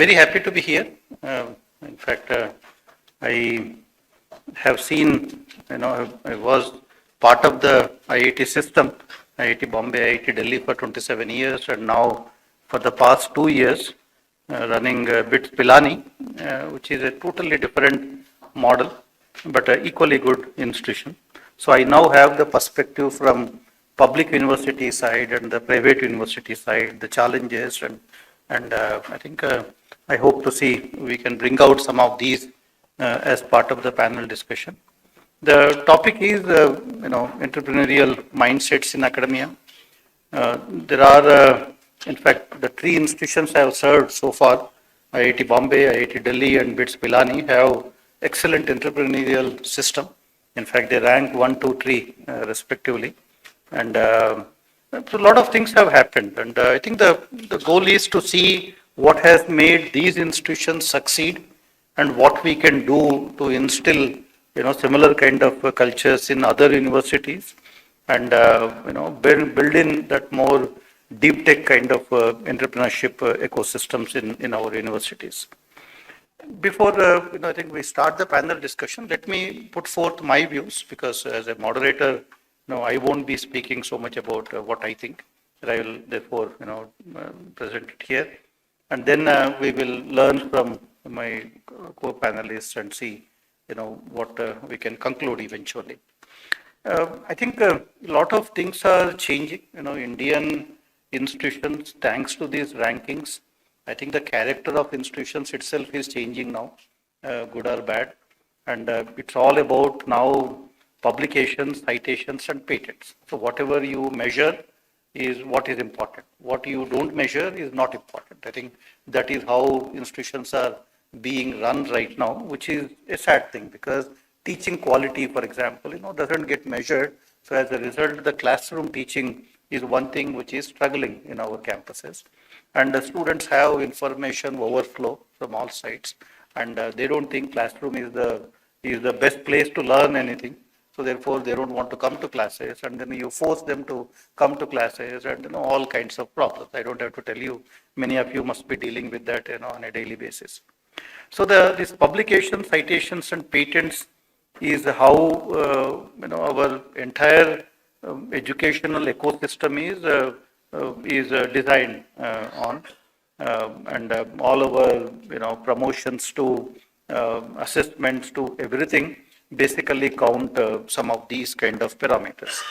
very happy to be here. In fact, I have seen, I was part of the IIT system, IIT Bombay, IIT Delhi for 27 years, and now for the past 2 years, running BHES Pilani, which is a totally different model, but an equally good institution. So I now have the perspective from public university side and the private university side, the challenges, and I think I hope to see we can bring out some of these as part of the panel discussion. The topic is, entrepreneurial mindsets in academia. There are, in fact, the 3 institutions I have served so far, IIT Bombay, IIT Delhi, and BHES Pilani, have excellent entrepreneurial system. In fact, they rank 1, 2, 3 respectively. And so a lot of things have happened. And I think the goal is to see what has made these institutions succeed and what we can do to instill, similar kind of cultures in other universities and, build in that more deep tech kind of entrepreneurship ecosystems in our universities. Before, I think we start the panel discussion, let me put forth my views because as a moderator, I won't be speaking so much about what I think. I will therefore, present it here. And then we will learn from my co-panelists and see, what we can conclude eventually. I think a lot of things are changing. Indian institutions, thanks to these rankings, I think the character of institutions itself is changing now, good or bad. And it's all about now publications, citations, and patents. So whatever you measure is what is important. What you don't measure is not important. I think that is how institutions are being run right now, which is a sad thing because teaching quality, for example, doesn't get measured. So as a result, the classroom teaching is one thing which is struggling in our campuses. And the students have information overflow from all sides. And they don't think classroom is the best place to learn anything. So therefore, they don't want to come to classes, and then you force them to come to classes, and all kinds of problems. I don't have to tell you; many of you must be dealing with that, on a daily basis. So this publication, citations, and patents is how our entire educational ecosystem is designed on, and all our promotions to assessments to everything. Basically count some of these kind of parameters.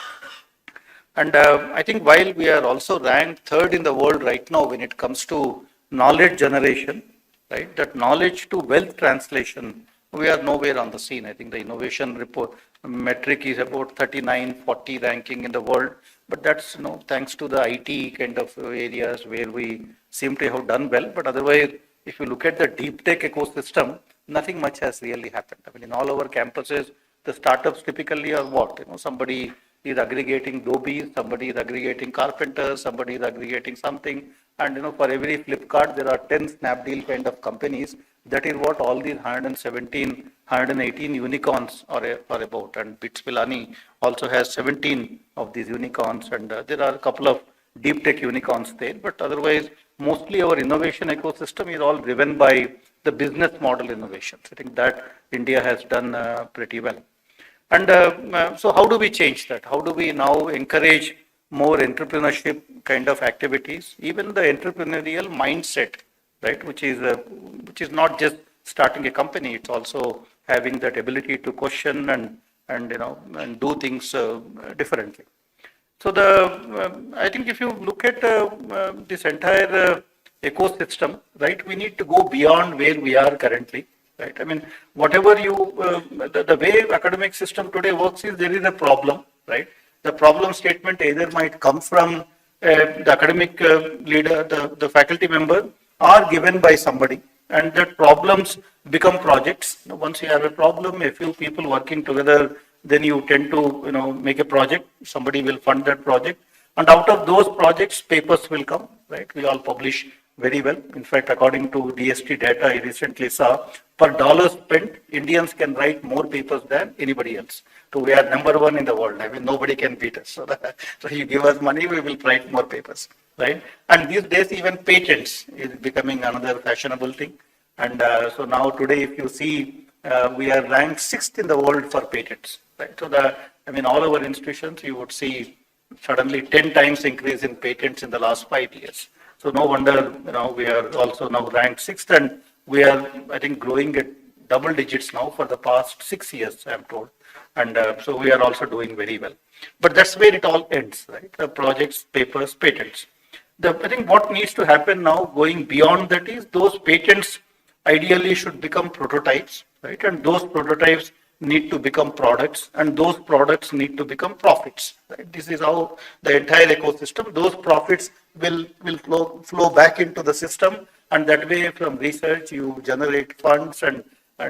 And I think while we are also ranked 3rd in the world right now when it comes to knowledge generation, right, that knowledge to wealth translation, we are nowhere on the scene. I think the innovation report metric is about 39, 40 ranking in the world, but that's, thanks to the IT kind of areas where we seem to have done well, but otherwise, if you look at the deep tech ecosystem, nothing much has really happened. I mean, in all our campuses, the startups typically are what? Somebody is aggregating Dobbies, somebody is aggregating carpenters, somebody is aggregating something. And, for every Flipkart, there are 10 Snapdeal kind of companies. That is what all these 117, 118 unicorns are about. And BHES Pilani also has 17 of these unicorns. And there are a couple of deep tech unicorns there. But otherwise, mostly our innovation ecosystem is all driven by the business model innovations. I think that India has done pretty well. And so how do we change that? How do we now encourage more entrepreneurship kind of activities? Even the entrepreneurial mindset, right, which is not just starting a company, it's also having that ability to question and do things differently. So I think if you look at this entire ecosystem, right, we need to go beyond where we are currently, right? I mean, whatever the way academic system today works is there is a problem, right? The problem statement either might come from the academic leader, the faculty member, or given by somebody, and that problems become projects. Once you have a problem, a few people working together, then you tend to, make a project. Somebody will fund that project, and out of those projects, papers will come, right? We all publish very well. In fact, according to DST data, I recently saw per dollar spent, Indians can write more papers than anybody else. So we are number 1 in the world. I mean, nobody can beat us. So you give us money, we will write more papers. right? And these days, even patents is becoming another fashionable thing. And so now today, if you see, we are ranked sixth in the world for patents, right? So all our institutions, you would see suddenly 10 times increase in patents in the last 5 years. So no wonder, we are also now ranked sixth, and we are, I think, growing at double digits now for the past 6 years, I'm told. And so we are also doing very well. But that's where it all ends, right? The projects, papers, patents. I think what needs to happen now going beyond that is those patents ideally should become prototypes, right? And those prototypes need to become products, and those products need to become profits, right? This is how the entire ecosystem, those profits will flow back into the system, and that way from research you generate funds, and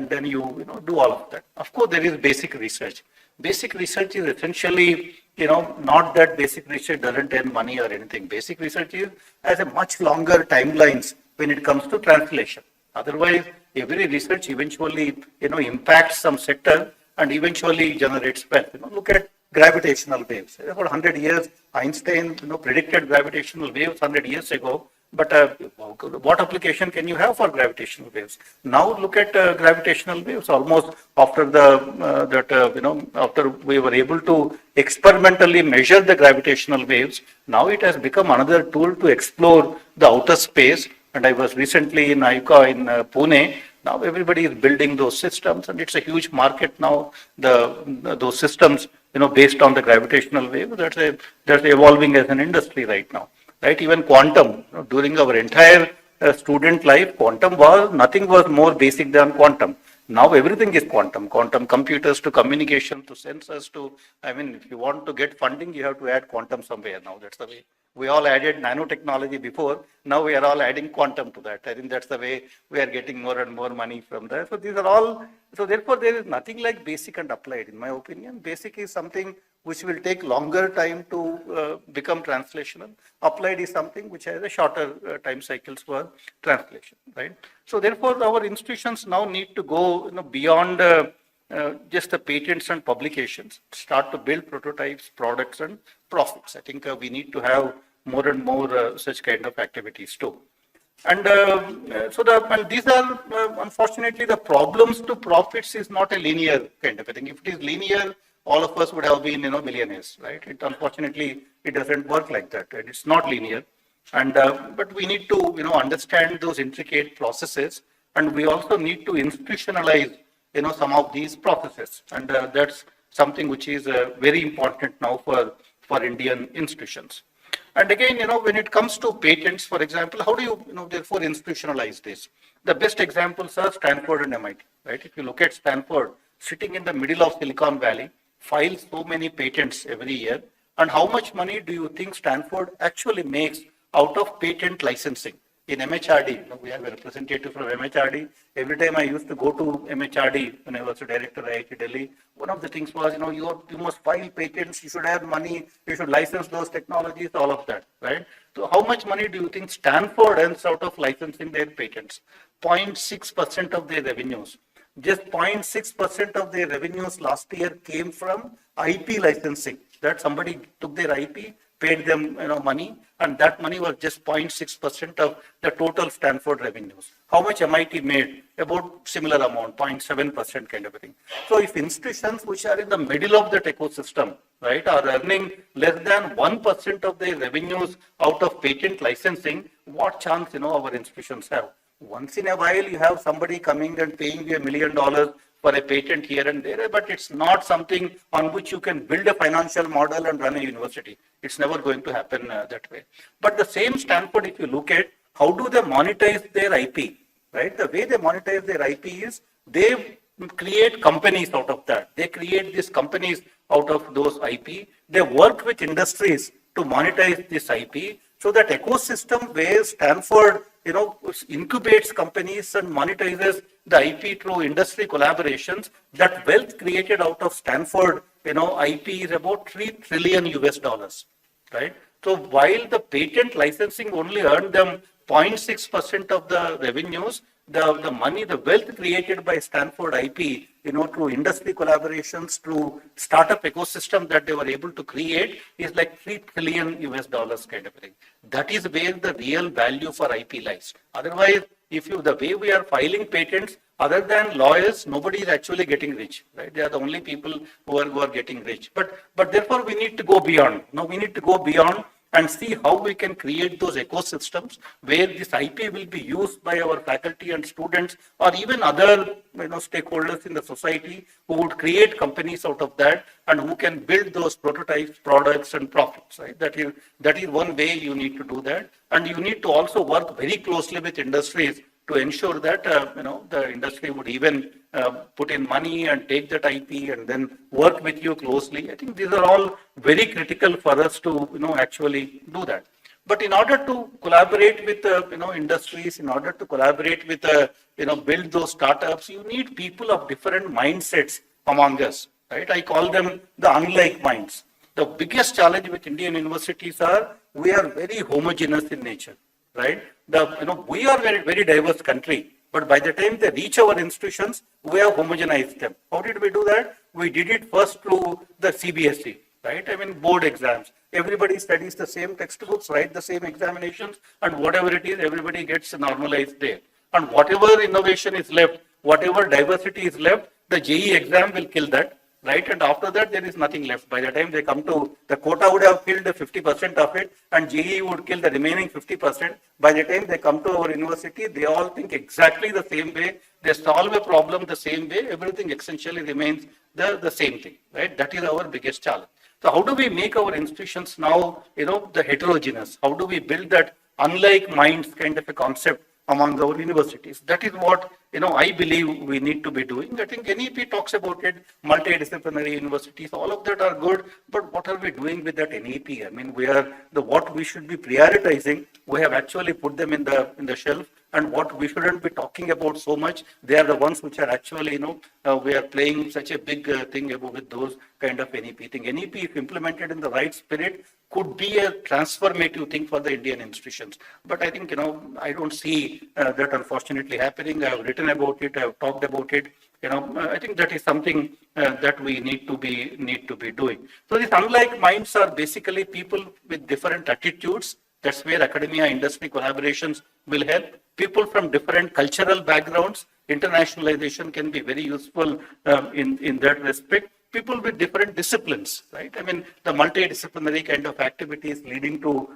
then you do all of that. Of course, there is basic research. Basic research is essentially, not that basic research doesn't earn money or anything. Basic research has a much longer timelines when it comes to translation. Otherwise, every research eventually, impacts some sector and eventually generates wealth. Look at gravitational waves. About 100 years, Einstein, predicted gravitational waves 100 years ago. But what application can you have for gravitational waves? Now look at gravitational waves. Almost after after we were able to experimentally measure the gravitational waves, now it has become another tool to explore the outer space. And I was recently in ICA in Pune. Now everybody is building those systems, and it's a huge market now. Those systems, based on the gravitational wave, that's evolving as an industry right now. Right, even quantum, during our entire student life, nothing was more basic than quantum. Now everything is quantum computers to communication to sensors to, if you want to get funding, you have to add quantum somewhere now. That's the way. We all added nanotechnology before. Now we are all adding quantum to that. I think that's the way we are getting more and more money from that. So these are all, so therefore there is nothing like basic and applied, in my opinion. Basic is something which will take longer time to become translational. Applied is something which has a shorter time cycles for translation, right? So therefore, our institutions now need to go beyond just the patents and publications, start to build prototypes, products, and profits. I think we need to have more and more such kind of activities too. And these are, unfortunately, the problems to profits is not a linear kind of a thing. If it is linear, all of us would have been, millionaires, right? Unfortunately, it doesn't work like that. Right? It's not linear. And, but we need to, understand those intricate processes, and we also need to institutionalize, some of these processes. And that's something which is very important now for Indian institutions. And again, when it comes to patents, for example, how do you, therefore institutionalize this? The best examples are Stanford and MIT, right? If you look at Stanford, sitting in the middle of Silicon Valley, files so many patents every year. And how much money do you think Stanford actually makes out of patent licensing? In MHRD, we have a representative from MHRD. Every time I used to go to MHRD when I was a director at IIT Delhi, one of the things was, you must file patents, you should have money, you should license those technologies, all of that, right? So how much money do you think Stanford earns out of licensing their patents? 0.6% of their revenues. Just 0.6% of their revenues last year came from IP licensing. That somebody took their IP, paid them money, and that money was just 0.6% of the total Stanford revenues. How much MIT made? About similar amount, 0.7% kind of a thing. So if institutions which are in the middle of that ecosystem, right, are earning less than 1% of their revenues out of patent licensing, what chance our institutions have? Once in a while, you have somebody coming and paying you $1 million for a patent here and there, but it's not something on which you can build a financial model and run a university. It's never going to happen that way. But the same Stanford, if you look at how do they monetize their IP, right? The way they monetize their IP is they create companies out of that. They create these companies out of those IP. They work with industries to monetize this IP. So that ecosystem where Stanford, incubates companies and monetizes the IP through industry collaborations, that wealth created out of Stanford, IP is about $3 trillion US, right? So while the patent licensing only earned them 0.6% of the revenues, the money, the wealth created by Stanford IP, through industry collaborations, through startup ecosystem that they were able to create is like $3 trillion kind of thing. That is where the real value for IP lies. Otherwise, the way we are filing patents, other than lawyers, nobody is actually getting rich, right? They are the only people who are getting rich. But therefore, we need to go beyond. Now, we need to go beyond and see how we can create those ecosystems where this IP will be used by our faculty and students, or even other stakeholders in the society who would create companies out of that and who can build those prototypes, products, and profits. Right? That is one way you need to do that, and you need to also work very closely with industries to ensure that the industry would even put in money and take that IP and then work with you closely. I think these are all very critical for us to actually do that. But in order to collaborate with industries, in order to collaborate with build those startups, you need people of different mindsets among us. Right? I call them the unlike minds. The biggest challenge with Indian universities are we are very homogeneous in nature. Right? We are very, very diverse country, but by the time they reach our institutions, we have homogenized them. How did we do that? We did it first through the CBSE, right? I mean, board exams. Everybody studies the same textbooks, write the same examinations, and whatever it is, everybody gets normalized there. And whatever innovation is left, whatever diversity is left, the JEE exam will kill that. Right, and after that there is nothing left. By the time they come to the quota would have killed the 50% of it, and JEE would kill the remaining 50%. By the time they come to our university, they all think exactly the same way. They solve a problem the same way. Everything essentially remains the same thing. Right, that is our biggest challenge. So how do we make our institutions now, the heterogeneous? How do we build that unlike minds kind of a concept among our universities? That is what I believe we need to be doing. I think NEP talks about it, multidisciplinary universities, all of that are good, but what are we doing with that NEP? I mean, what we should be prioritizing, we have actually put them in the shelf, and what we shouldn't be talking about so much, they are the ones which are actually, we are playing such a big thing about with those kind of NEP thing. NEP, if implemented in the right spirit, could be a transformative thing for the Indian institutions. But I think, I don't see that unfortunately happening. I have written about it, I have talked about it. I think that is something that we need to be doing. So these unlike minds are basically people with different attitudes. That's where academia industry collaborations will help. People from different cultural backgrounds, internationalization can be very useful in that respect. People with different disciplines, right? I mean, the multidisciplinary kind of activities leading to,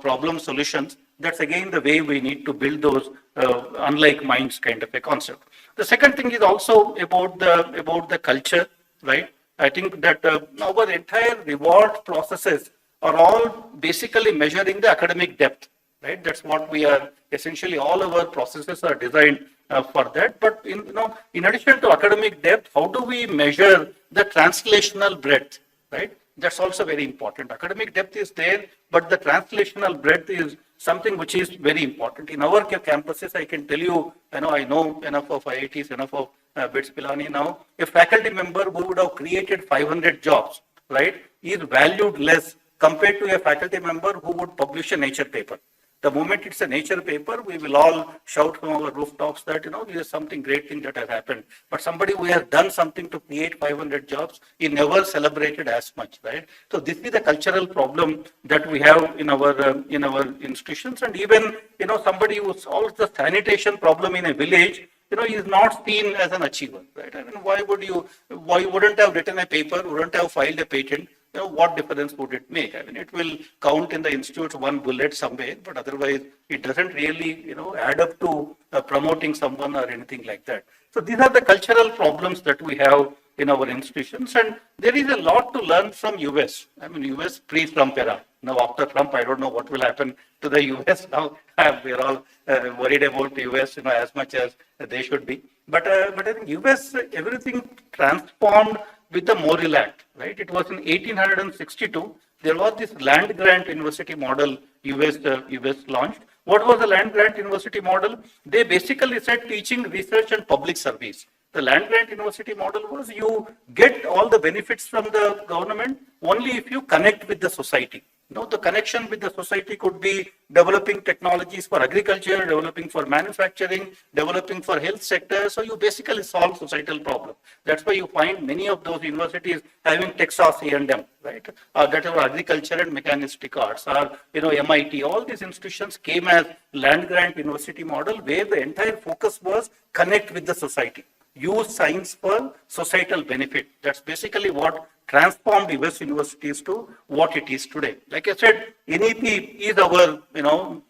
problem solutions. That's again the way we need to build those unlike minds kind of a concept. The second thing is also about the culture, right? I think that our entire reward processes are all basically measuring the academic depth, right? That's what we are essentially, all our processes are designed for that. But in addition to academic depth, how do we measure the translational breadth, right? That's also very important. Academic depth is there, but the translational breadth is something which is very important. In our campuses, I can tell you, I know enough of IITs, enough of BHES Pilani now. A faculty member who would have created 500 jobs, right, is valued less compared to a faculty member who would publish a nature paper. The moment it's a nature paper, we will all shout from our rooftops that, this is something great thing that has happened. But somebody who has done something to create 500 jobs is never celebrated as much, right? So this is a cultural problem that we have in our institutions. And even, somebody who solves the sanitation problem in a village, is not seen as an achiever, right? I mean, why wouldn't have written a paper, wouldn't have filed a patent? What difference would it make? I mean, it will count in the institute one bullet somewhere, but otherwise it doesn't really, add up to promoting someone or anything like that. So these are the cultural problems that we have in our institutions, and there is a lot to learn from US. I mean, US pre-Trump era. Now after Trump, I don't know what will happen to the US now. We're all worried about the US, as much as they should be. But I think US, everything transformed with the Morrill Act, right? It was in 1862. There was this land grant university model US launched. What was the land grant university model? They basically said teaching, research, and public service. The land grant university model was you get all the benefits from the government only if you connect with the society. The connection with the society could be developing technologies for agriculture, developing for manufacturing, developing for health sector. So you basically solve societal problem. That's why you find many of those universities having Texas A&M, right? That are agriculture and mechanistic arts, or MIT. All these institutions came as land grant university model, where the entire focus was connect with the society. Use science for societal benefit. That's basically what transformed US universities to what it is today. Like I said, NEP is our,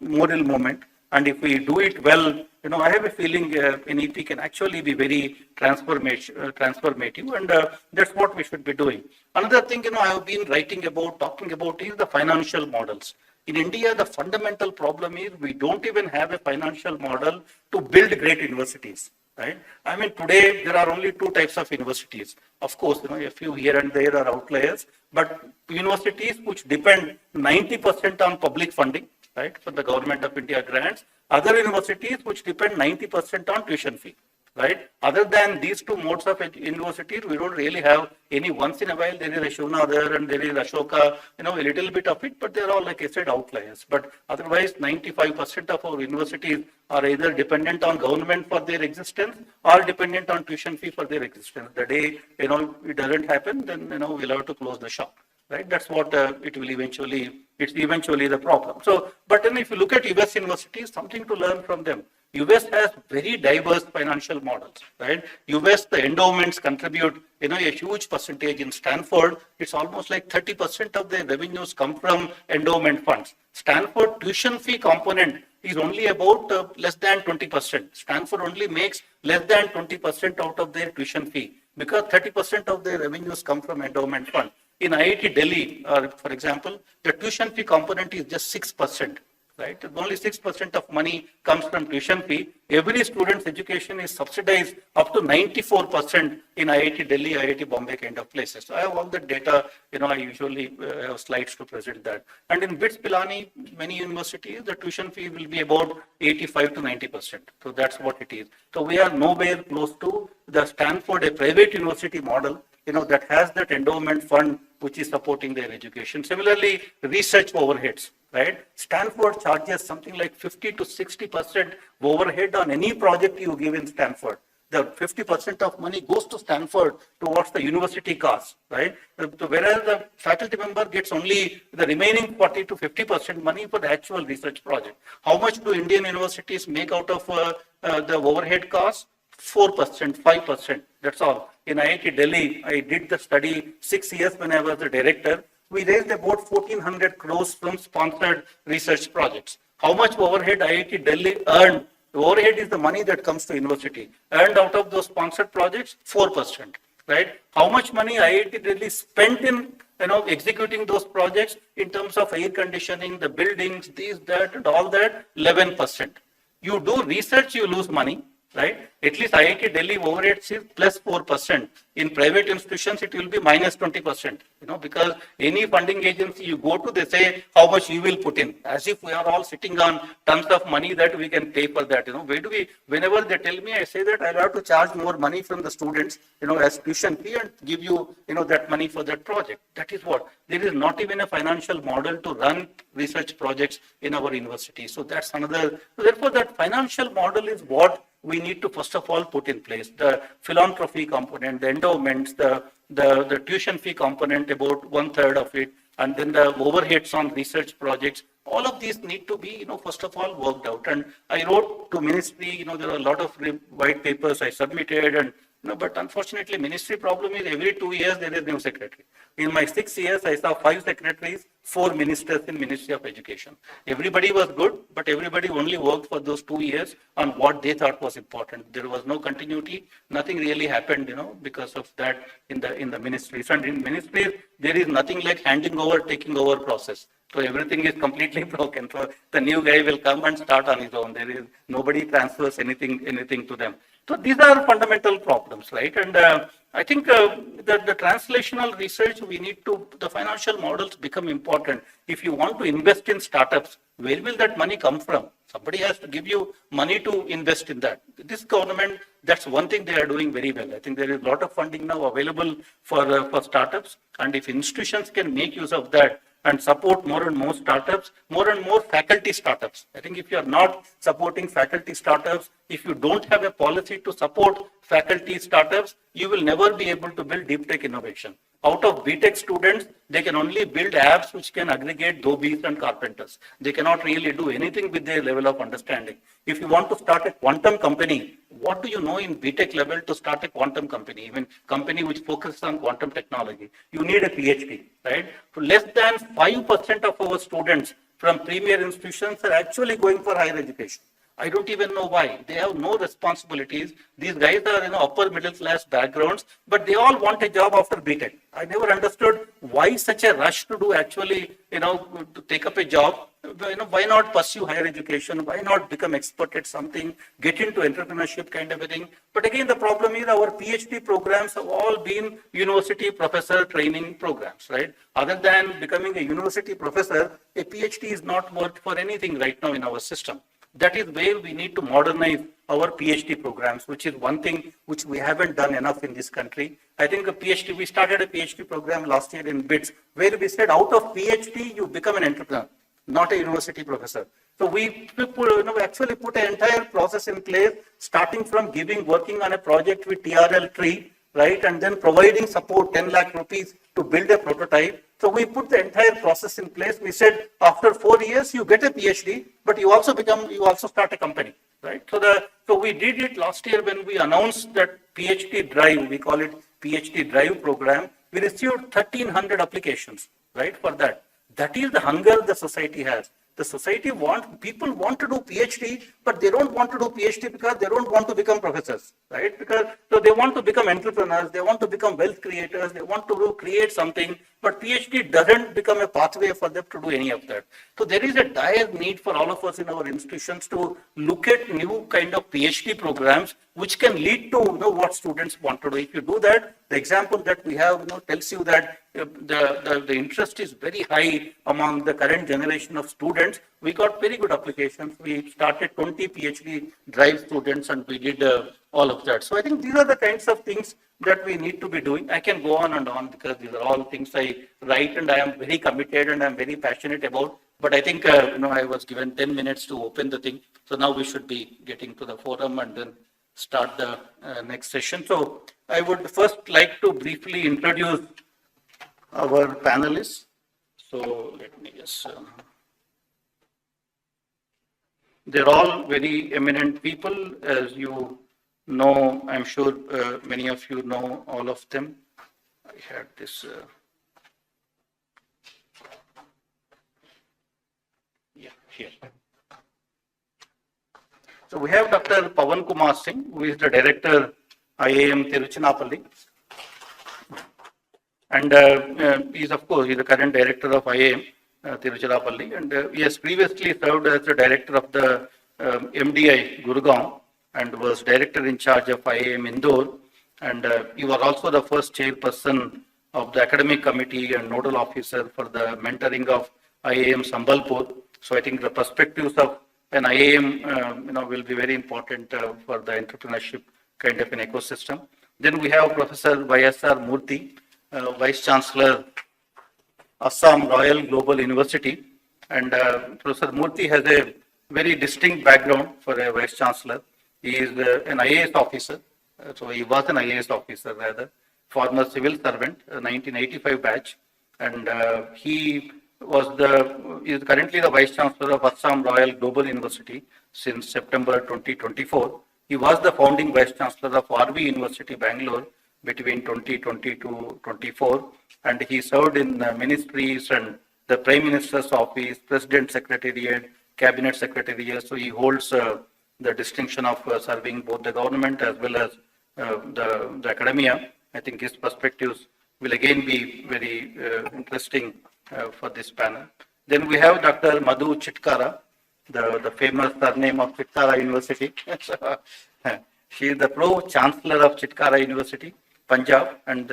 moral movement. And if we do it well, I have a feeling NEP can actually be very transformative, and that's what we should be doing. Another thing, I have been talking about is the financial models. In India, the fundamental problem is we don't even have a financial model to build great universities. Right? I mean, today there are only two types of universities. Of course, a few here and there are outliers, but universities which depend 90% on public funding, right, for the government of India grants, other universities which depend 90% on tuition fee. Right? Other than these two modes of universities, we don't really have any. Once in a while, there is a Shuna there and there is Ashoka, a little bit of it, but they're all, like I said, outliers. But otherwise, 95% of our universities are either dependent on government for their existence or dependent on tuition fee for their existence. The day, it doesn't happen, then, we'll have to close the shop. Right? That's what it's eventually the problem. So, but then if you look at US universities, something to learn from them. US has very diverse financial models, right? US, the endowments contribute, a huge percentage. In Stanford, it's almost like 30% of their revenues come from endowment funds. Stanford tuition fee component is only about less than 20%. Stanford only makes less than 20% out of their tuition fee, because 30% of their revenues come from endowment fund. In IIT Delhi, for example, the tuition fee component is just 6%. Right? Only 6% of money comes from tuition fee. Every student's education is subsidized up to 94% in IIT Delhi, IIT Bombay kind of places. So I have all the data, I usually have slides to present that. And in BHES Pilani, many universities, the tuition fee will be about 85 to 90%. So that's what it is. So we are nowhere close to the Stanford, a private university model, that has that endowment fund which is supporting their education. Similarly, research overheads. Right? Stanford charges something like 50 to 60% overhead on any project you give in Stanford. The 50% of money goes to Stanford towards the university costs, right? Whereas the faculty member gets only the remaining 40 to 50% money for the actual research project. How much do Indian universities make out of the overhead costs? 4%, 5%, that's all. In IIT Delhi, I did the study 6 years when I was the director. We raised about 1,400 crores from sponsored research projects. How much overhead IIT Delhi earned? The overhead is the money that comes to university. Earned out of those sponsored projects, 4%. Right? How much money IIT Delhi spent in executing those projects in terms of air conditioning, the buildings, these, that, and all that? 11%. You do research, you lose money. Right? At least IIT Delhi overheads is plus 4%. In private institutions, it will be minus 20%. Because any funding agency you go to, they say how much you will put in. As if we are all sitting on tons of money that we can pay for that. Whenever they tell me, I say that I'll have to charge more money from the students, as tuition fee, and give you, that money for that project. That is what. There is not even a financial model to run research projects in our university. So that's another. Therefore, that financial model is what we need to first of all put in place. The philanthropy component, the endowments, the tuition fee component, about 1/3 of it, and then the overheads on research projects. All of these need to be, first of all worked out. And I wrote to ministry, there are a lot of white papers I submitted, and but unfortunately, ministry problem is every 2 years there is new secretary. In my 6 years, I saw 5 secretaries, 4 ministers in Ministry of Education. Everybody was good, but everybody only worked for those 2 years on what they thought was important. There was no continuity. Nothing really happened, because of that in the ministries. And in ministries, there is nothing like handing over, taking over process. So everything is completely broken. So the new guy will come and start on his own. There is nobody transfers anything to them. So these are fundamental problems, right? And I think that the translational research, the financial models become important. If you want to invest in startups, where will that money come from? Somebody has to give you money to invest in that. This government, that's one thing they are doing very well. I think there is a lot of funding now available for startups. And if institutions can make use of that, and support more and more startups, more and more faculty startups. I think if you are not supporting faculty startups, if you don't have a policy to support faculty startups, you will never be able to build deep tech innovation. Out of BTech students, they can only build apps which can aggregate dhobis and carpenters. They cannot really do anything with their level of understanding. If you want to start a quantum company, what do you know in BTech level to start a quantum company, even company which focuses on quantum technology? You need a PhD, right? So less than 5% of our students from premier institutions are actually going for higher education. I don't even know why. They have no responsibilities. These guys are in upper middle class backgrounds, but they all want a job after BTech. I never understood why such a rush to do actually, to take up a job. Why not pursue higher education? Why not become expert at something, get into entrepreneurship kind of a thing? But again, the problem is our PhD programs have all been university professor training programs, right? Other than becoming a university professor, a PhD is not worth for anything right now in our system. That is where we need to modernize our PhD programs, which is one thing which we haven't done enough in this country. I think we started a PhD program last year in BITS, where we said out of PhD, you become an entrepreneur, not a university professor. So we actually put an entire process in place, starting from working on a project with TRL tree, right? And then providing support 10 lakh rupees to build a prototype. So we put the entire process in place. We said after 4 years, you get a PhD, but you also start a company, right? So we did it last year when we announced that PhD drive, we call it PhD drive program. We received 1,300 applications, right, for that. That is the hunger the society has. The society people want to do PhD, but they don't want to do PhD because they don't want to become professors, right? So they want to become entrepreneurs, they want to become wealth creators, they want to create something, but PhD doesn't become a pathway for them to do any of that. So there is a dire need for all of us in our institutions to look at new kind of PhD programs which can lead to what students want to do. If you do that, the example that we have tells you that the interest is very high among the current generation of students. We got very good applications. We started 20 PhD drive students and we did all of that. So I think these are the kinds of things that we need to be doing. I can go on and on because these are all things I write and I am very committed and I am very passionate about. But I think, I was given 10 minutes to open the thing. So now we should be getting to the forum and then start the next session. So I would first like to briefly introduce our panelists. So let me just, they're all very eminent people, as you know. I'm sure many of you know all of them. I had this. Here. So we have Dr. Pawan Kumar Singh, who is the director, IIM Tiruchirappalli. And he's the current director of IIM Tiruchirappalli. And he has previously served as the director of the MDI Gurgaon and was director in charge of IIM Indore. And he was also the first chairperson of the academic committee and nodal officer for the mentoring of IIM Sambalpur. So I think the perspectives of an IIM, will be very important for the entrepreneurship kind of an ecosystem. Then we have Professor Y.S.R. Murthy, Vice Chancellor, Assam Royal Global University. And Professor Murthy has a very distinct background for a Vice Chancellor. He is an IAS officer. So he was an IAS officer rather, former civil servant, 1985 batch. And he is currently the Vice Chancellor of Assam Royal Global University since September 2024. He was the founding Vice Chancellor of RV University, Bangalore between 2020 to 24. And he served in ministries and the Prime Minister's Office, President Secretariat, Cabinet Secretariat. So he holds the distinction of serving both the government as well as the academia. I think his perspectives will again be very interesting for this panel. Then we have Dr. Madhu Chitkara, the famous surname of Chitkara University. She is the Pro-Chancellor of Chitkara University, Punjab, and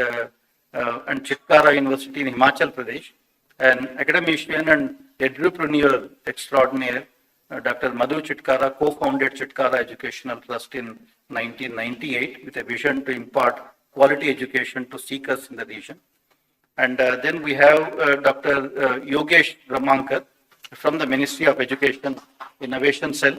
Chitkara University in Himachal Pradesh. An academician and entrepreneur extraordinaire, Dr. Madhu Chitkara co-founded Chitkara Educational Trust in 1998 with a vision to impart quality education to seekers in the region. And then we have Dr. Yogesh Brahmankar from the Ministry of Education Innovation Cell,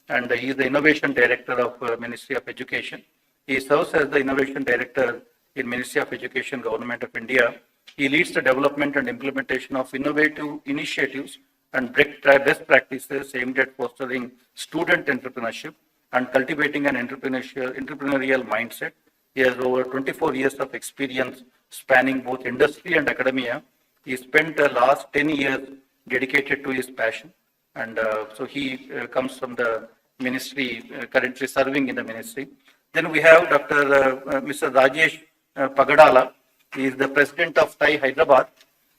and he is the Innovation Director of Ministry of Education. He serves as the Innovation Director in Ministry of Education, Government of India. He leads the development and implementation of innovative initiatives and best practices aimed at fostering student entrepreneurship and cultivating an entrepreneurial mindset. He has over 24 years of experience spanning both industry and academia. He spent the last 10 years dedicated to his passion. And so he comes from the ministry, currently serving in the ministry. Then we have Mr. Rajesh Pagadala. He is the president of TAI Hyderabad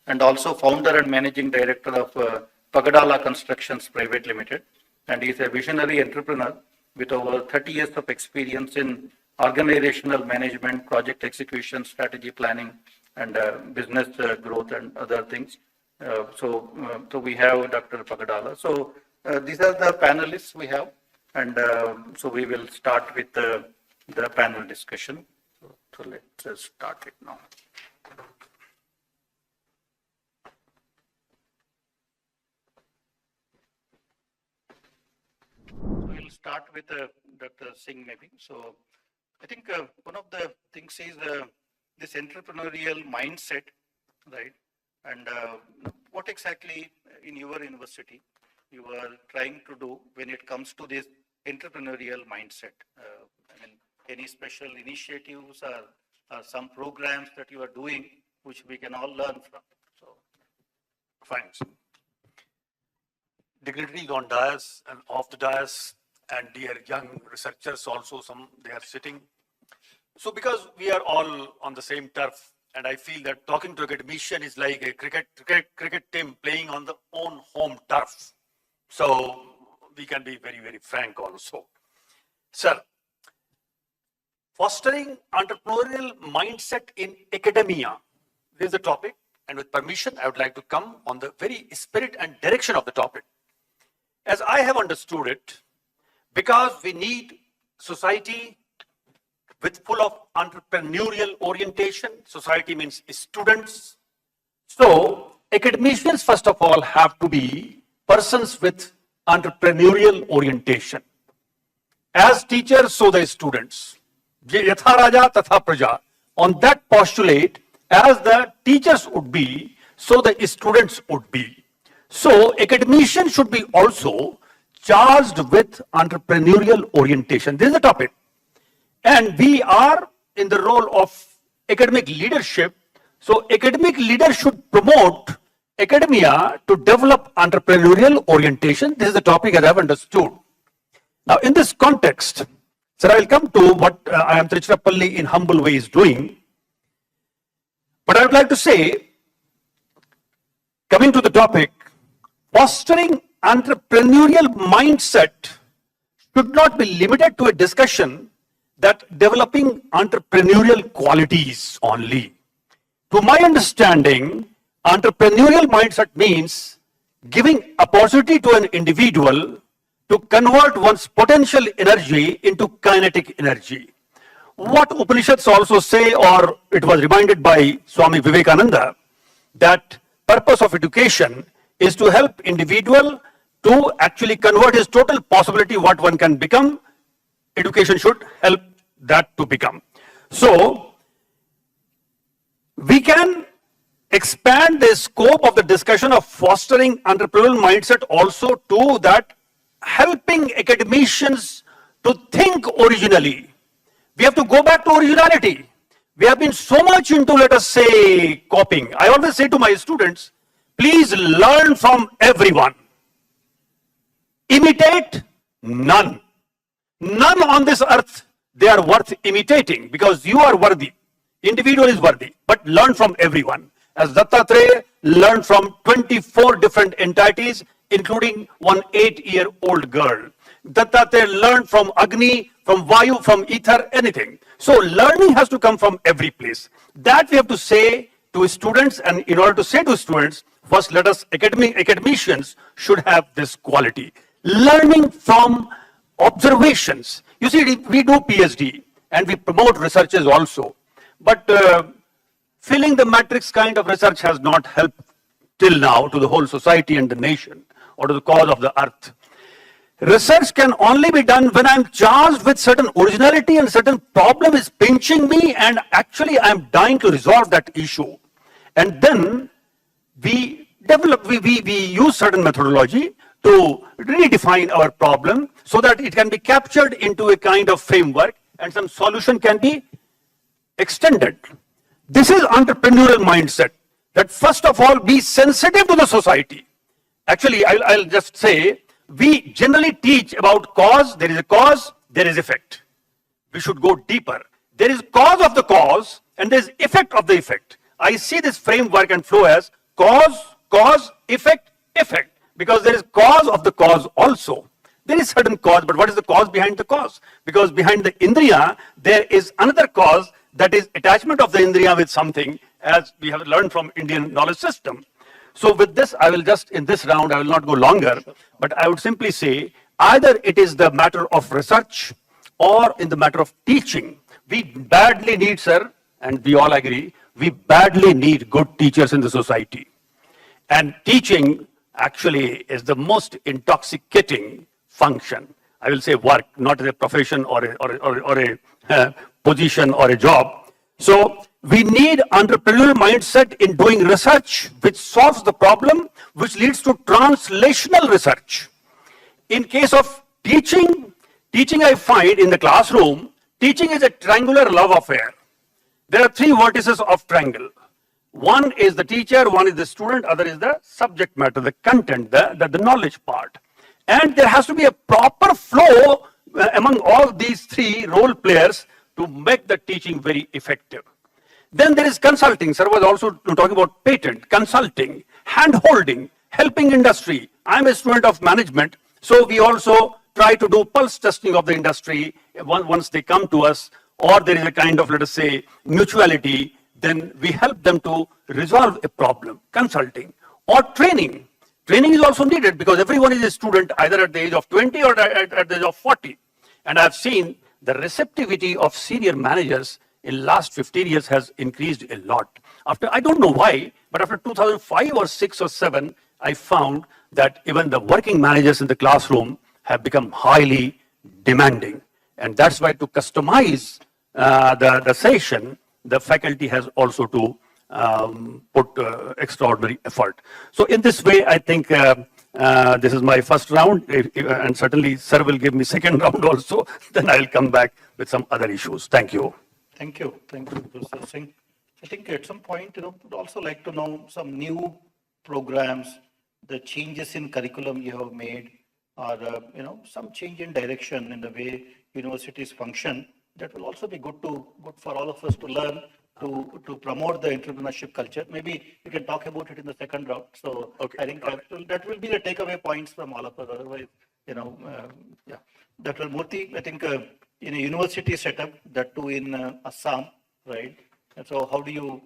and also founder and managing director of Pagadala Constructions Private Limited. And he is a visionary entrepreneur with over 30 years of experience in organizational management, project execution, strategy planning, and business growth and other things. So we have Dr. Pagadala. So these are the panelists we have, and so we will start with the panel discussion. So let's start it now. So we'll start with Dr. Singh maybe. So I think one of the things is this entrepreneurial mindset, right? And what exactly in your university you are trying to do when it comes to this entrepreneurial mindset? I mean, any special initiatives or some programs that you are doing which we can all learn from? So, fine. Dignitaries on dais and off the dais, and dear young researchers also, some they are sitting. So because we are all on the same turf, and I feel that talking to academician is like a cricket team playing on their own home turf. So we can be very, very frank also. Sir, fostering entrepreneurial mindset in academia, this is the topic, and with permission, I would like to come on the very spirit and direction of the topic. As I have understood it, because we need society with full of entrepreneurial orientation. Society means students. So academicians, first of all, have to be persons with entrepreneurial orientation. As teachers, so the students. Yatha Raja Tatha Praja. On that postulate, as the teachers would be, so the students would be. So academicians should be also charged with entrepreneurial orientation. This is the topic. And we are in the role of academic leadership. So academic leaders should promote academia to develop entrepreneurial orientation. This is the topic as I have understood. Now in this context, sir, I will come to what I am Tiruchirappalli in humble way is doing. But I would like to say, coming to the topic, fostering entrepreneurial mindset should not be limited to a discussion that developing entrepreneurial qualities only. To my understanding, entrepreneurial mindset means giving opportunity to an individual to convert one's potential energy into kinetic energy. What Upanishads also say, or it was reminded by Swami Vivekananda, that purpose of education is to help individual to actually convert his total possibility what one can become. Education should help that to become. So we can expand the scope of the discussion of fostering entrepreneurial mindset also to that helping academicians to think originally. We have to go back to originality. We have been so much into, let us say, copying. I always say to my students, please learn from everyone. Imitate none. None on this earth they are worth imitating because you are worthy. Individual is worthy, but learn from everyone. As Dattatreya learned from 24 different entities, including one 8-year-old girl. Dattatreya learned from Agni, from Vayu, from ether, anything. So learning has to come from every place. That we have to say to students, and in order to say to students, first let us academicians should have this quality. Learning from observations. You see, we do PhD and we promote researches also. But filling the matrix kind of research has not helped till now to the whole society and the nation or to the cause of the earth. Research can only be done when I'm charged with certain originality and certain problem is pinching me and actually I'm dying to resolve that issue. And then we develop, we use certain methodology to redefine our problem so that it can be captured into a kind of framework and some solution can be extended. This is entrepreneurial mindset, that first of all be sensitive to the society. Actually, I'll just say, we generally teach about cause, there is a cause, there is effect. We should go deeper. There is cause of the cause and there is effect of the effect. I see this framework and flow as cause, effect, effect, because there is cause of the cause also. There is certain cause, but what is the cause behind the cause? Because behind the indriya, there is another cause, that is attachment of the indriya with something, as we have learned from Indian knowledge system. So with this, I will just, in this round, I will not go longer, but I would simply say, either it is the matter of research or in the matter of teaching. We badly need, sir, and we all agree, we badly need good teachers in the society. And teaching actually is the most intoxicating function. I will say work, not as a profession or a position or a job. So we need entrepreneurial mindset in doing research which solves the problem, which leads to translational research. In case of teaching I find in the classroom, teaching is a triangular love affair. There are three vertices of triangle. One is the teacher, one is the student, other is the subject matter, the content, the knowledge part. And there has to be a proper flow among all these three role players to make the teaching very effective. Then there is consulting. Sir was also talking about patent, consulting, hand-holding, helping industry. I'm a student of management, so we also try to do pulse testing of the industry once they come to us, or there is a kind of, let us say, mutuality, then we help them to resolve a problem, consulting, or training. Training is also needed because everyone is a student either at the age of 20 or at the age of 40. And I've seen the receptivity of senior managers in last 15 years has increased a lot. I don't know why, but after 2005 or 6 or 7, I found that even the working managers in the classroom have become highly demanding. And that's why to customize the session, the faculty has also to put extraordinary effort. So in this way, I think this is my first round, and certainly sir will give me second round also. Then I'll come back with some other issues. Thank you. Thank you, Professor Singh. I think at some point, would also like to know some new programs, the changes in curriculum you have made, or some change in direction in the way universities function. That will also be good for all of us to learn to promote the entrepreneurship culture. Maybe we can talk about it in the second round. So okay. I think that will be the takeaway points from all of us. Otherwise, yeah. Dr. Murthy, I think in a university setup, that too in Assam, right? And so how do you,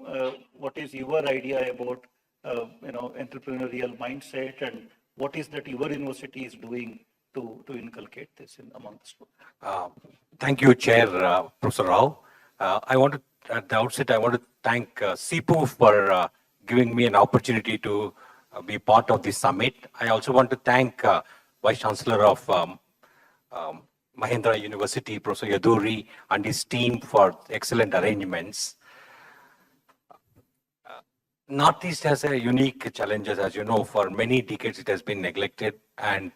what is your idea about, entrepreneurial mindset, and what is that your university is doing to inculcate this among the students? Thank you, Chair, Professor Rao. At the outset, I want to thank CIPU for giving me an opportunity to be part of this summit. I also want to thank Vice Chancellor of Mahindra University, Professor Yaduri, and his team for excellent arrangements. Northeast has a unique challenges, as you know. For many decades it has been neglected, and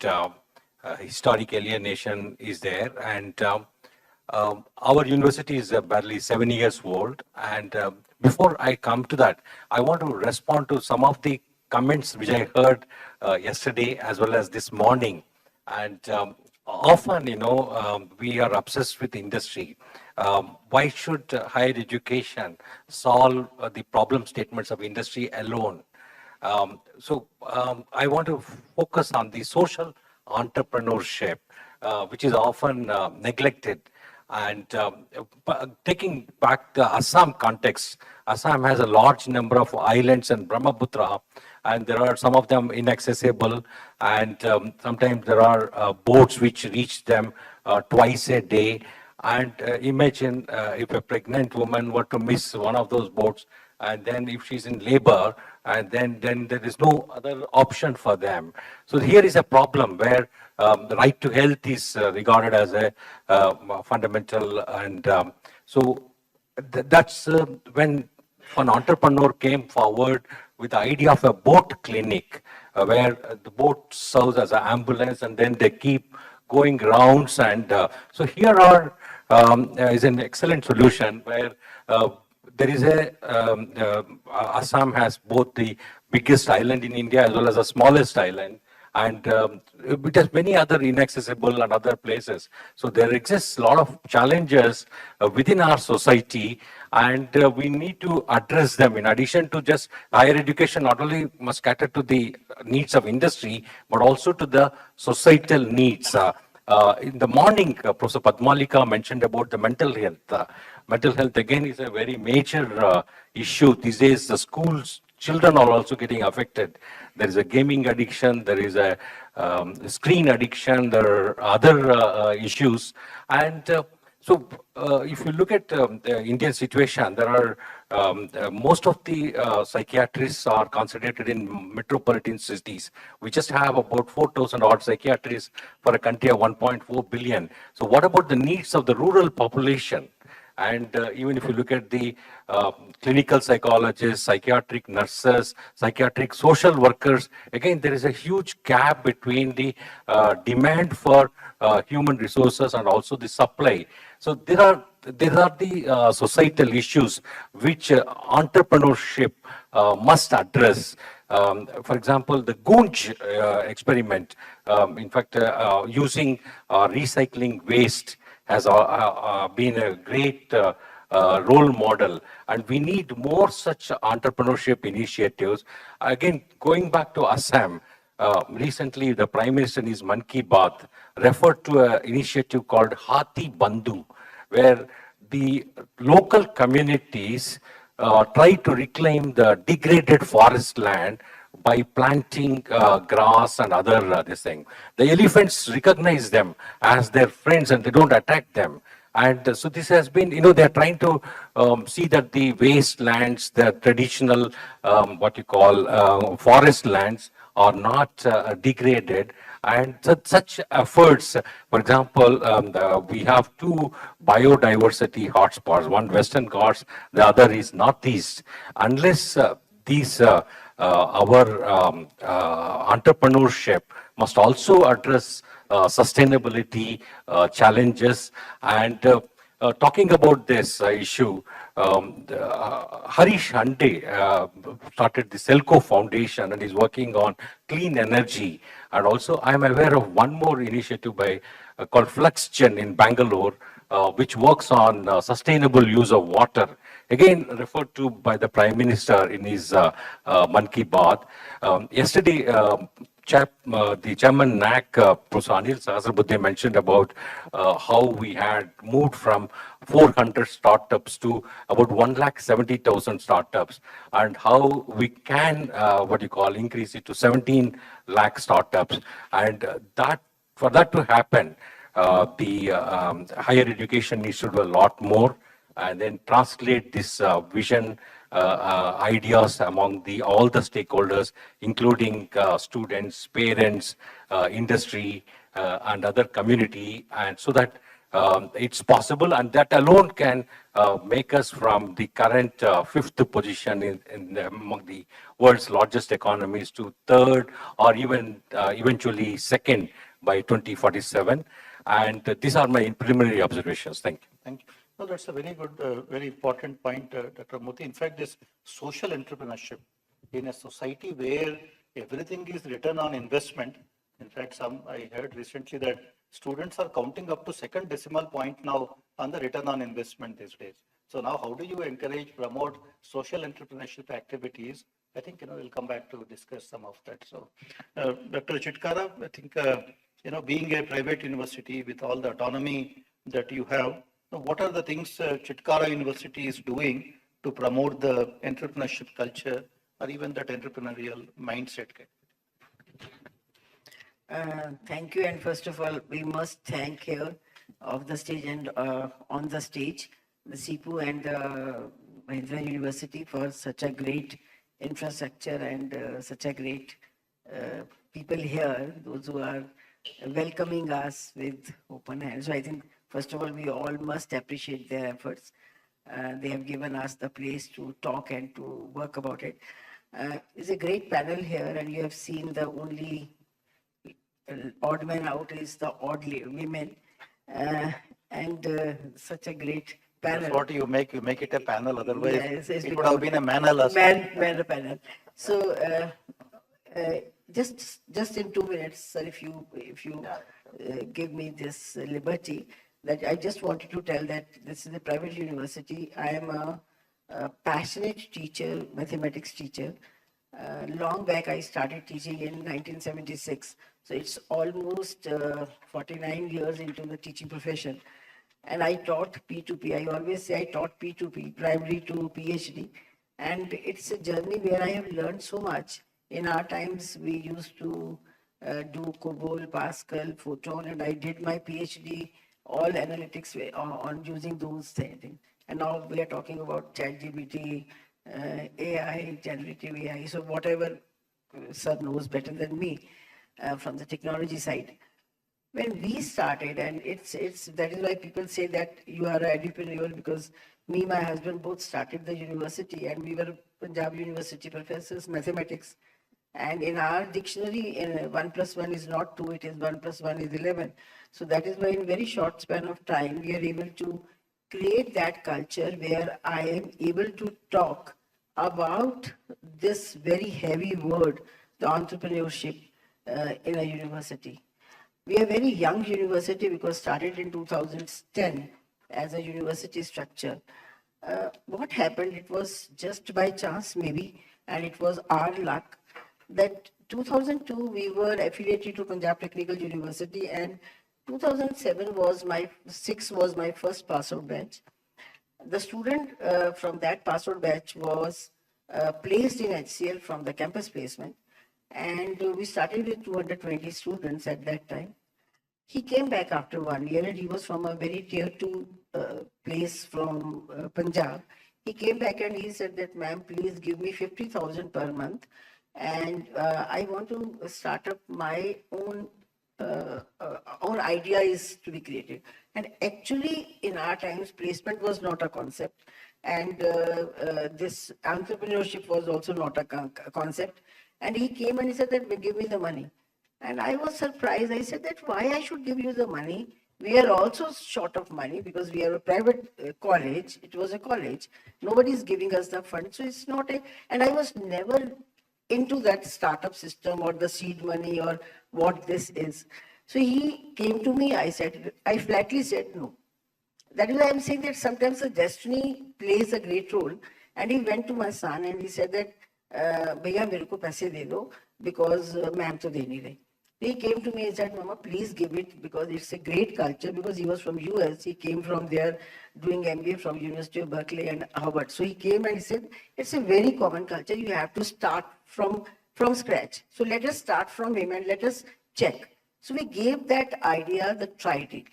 historic alienation is there. And our university is barely 7 years old. And before I come to that, I want to respond to some of the comments which I heard yesterday as well as this morning. And often, we are obsessed with industry. Why should higher education solve the problem statements of industry alone? So I want to focus on the social entrepreneurship, which is often neglected. And taking back the Assam context, Assam has a large number of islands and Brahmaputra, and there are some of them inaccessible, and sometimes there are boats which reach them twice a day. And imagine if a pregnant woman were to miss one of those boats, and then if she's in labor, and then there is no other option for them. So here is a problem where the right to health is regarded as a fundamental, and so that's when an entrepreneur came forward with the idea of a boat clinic, where the boat serves as an ambulance, and then they keep going rounds. And so here is an excellent solution where there is Assam has both the biggest island in India as well as the smallest island, and it has many other inaccessible and other places. So there exists a lot of challenges within our society, and we need to address them. In addition to just higher education, not only must cater to the needs of industry, but also to the societal needs. In the morning, Professor Padmalika mentioned about the mental health. Mental health again is a very major issue. These days, the schools, children are also getting affected. There is a gaming addiction, there is a screen addiction, there are other issues. And so if you look at the Indian situation, there are most of the psychiatrists are concentrated in metropolitan cities. We just have about 4,000 odd psychiatrists for a country of 1.4 billion. So what about the needs of the rural population? And even if you look at the clinical psychologists, psychiatric nurses, psychiatric social workers, again, there is a huge gap between the demand for human resources and also the supply. So there are the societal issues which entrepreneurship must address. For example, the Gunj experiment, in fact, using recycling waste has been a great role model, and we need more such entrepreneurship initiatives. Again, going back to Assam, recently the Prime Minister in his Mann Ki Baat referred to an initiative called Hathi Bandhu, where the local communities try to reclaim the degraded forest land by planting grass and other this thing. The elephants recognize them as their friends and they don't attack them. And so this has been, they're trying to see that the wastelands, the traditional, what you call forest lands are not degraded. And such efforts, for example, we have two biodiversity hotspots, one Western Ghats, the other is Northeast. Unless these our entrepreneurship must also address sustainability challenges. And talking about this issue, Harish Hande started the Selco Foundation and is working on clean energy. And also I am aware of one more initiative called FluxGen in Bangalore, which works on sustainable use of water. Again, referred to by the Prime Minister in his Mann Ki Baat. Yesterday, the chairman NAC, Professor Anil Sahasrabuddhe, mentioned about how we had moved from 400 startups to about 170,000 startups, and how we can, increase it to 17 lakh startups. And for that to happen, the higher education needs to do a lot more, and then translate this vision ideas among all the stakeholders, including students, parents, industry, and other community, and so that it's possible, and that alone can make us from the current fifth position among the world's largest economies to third, or even eventually second by 2047. And these are my preliminary observations. Thank you. Thank you. No, that's a very good, very important point, Dr. Murthy. In fact, this social entrepreneurship in a society where everything is return on investment. In fact, I heard recently that students are counting up to second decimal point now on the return on investment these days. So now how do you encourage, promote social entrepreneurship activities? I think, we'll come back to discuss some of that. So, Dr. Chitkara, I think, being a private university with all the autonomy that you have, what are the things Chitkara University is doing to promote the entrepreneurship culture or even that entrepreneurial mindset? Thank you. And first of all, we must thank here off the stage and on the stage, the CIPU and the Mahindra University for such a great infrastructure and such a great people here, those who are welcoming us with open hands. So I think, first of all, we all must appreciate their efforts. They have given us the place to talk and to work about it. It's a great panel here, and you have seen the only odd man out is the odd women, and such a great panel. That's what you make it a panel, otherwise Yes, it's it would have been a manal. man panel. So just in 2 minutes, sir, if you give me this liberty, that I just wanted to tell that this is a private university. I am a passionate teacher, mathematics teacher. Long back, I started teaching in 1976. So it's almost 49 years into the teaching profession. And I taught P2P. I always say I taught P2P, primary to PhD. And it's a journey where I have learned so much. In our times, we used to do COBOL, Pascal, Photon, and I did my PhD, all analytics on using those things. And now we are talking about ChatGPT, AI, generative AI. So whatever sir knows better than me from the technology side. When we started, and it's that is why people say that you are an entrepreneurial, because me, my husband both started the university, and we were Punjab University professors, mathematics. And in our dictionary, 1 plus 1 is not 2, it is 1 plus 1 is 11. So that is why in very short span of time, we are able to create that culture where I am able to talk about this very heavy word, the entrepreneurship in a university. We are a very young university because started in 2010 as a university structure. What happened, it was just by chance maybe, and it was our luck, that 2002 we were affiliated to Punjab Technical University, and 2007 was my first pass-out batch. The student from that pass-out batch was placed in HCL from the campus placement, and we started with 220 students at that time. He came back after 1 year, and he was from a very tier 2 place from Punjab. He came back and he said that, ma'am, please give me 50,000 per month, and I want to start up my own idea is to be created. And actually, in our times, placement was not a concept, and this entrepreneurship was also not a concept. And he came and he said that, give me the money. And I was surprised. I said that, why I should give you the money? We are also short of money because we are a private college. It was a college. Nobody is giving us the fund. So it's not a, and I was never into that startup system or the seed money or what this is. So he came to me, I flatly said no. That is why I'm saying that sometimes the destiny plays a great role. And he went to my son and he said that, Bhaiya, mere ko paise de do, because ma'am to de nahi rahi. He came to me and said, Mama, please give it, because it's a great culture, because he was from US. He came from there doing MBA from University of Berkeley and Harvard. So he came and he said, it's a very common culture. You have to start from scratch. So let us start from him and let us check. So we gave that idea the Tri-Deal.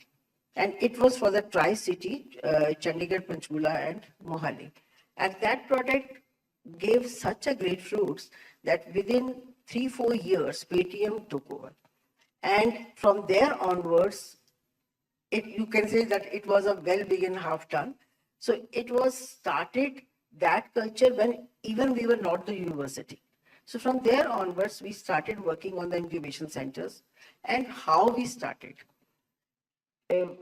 And it was for the Tri-City, Chandigarh, Panchkula and Mohali. And that product gave such a great fruits that within 3-4 years, Paytm took over. And from there onwards, you can say that it was a well-begun half-ton. So it was started that culture when even we were not the university. So from there onwards, we started working on the incubation centers. And how we started.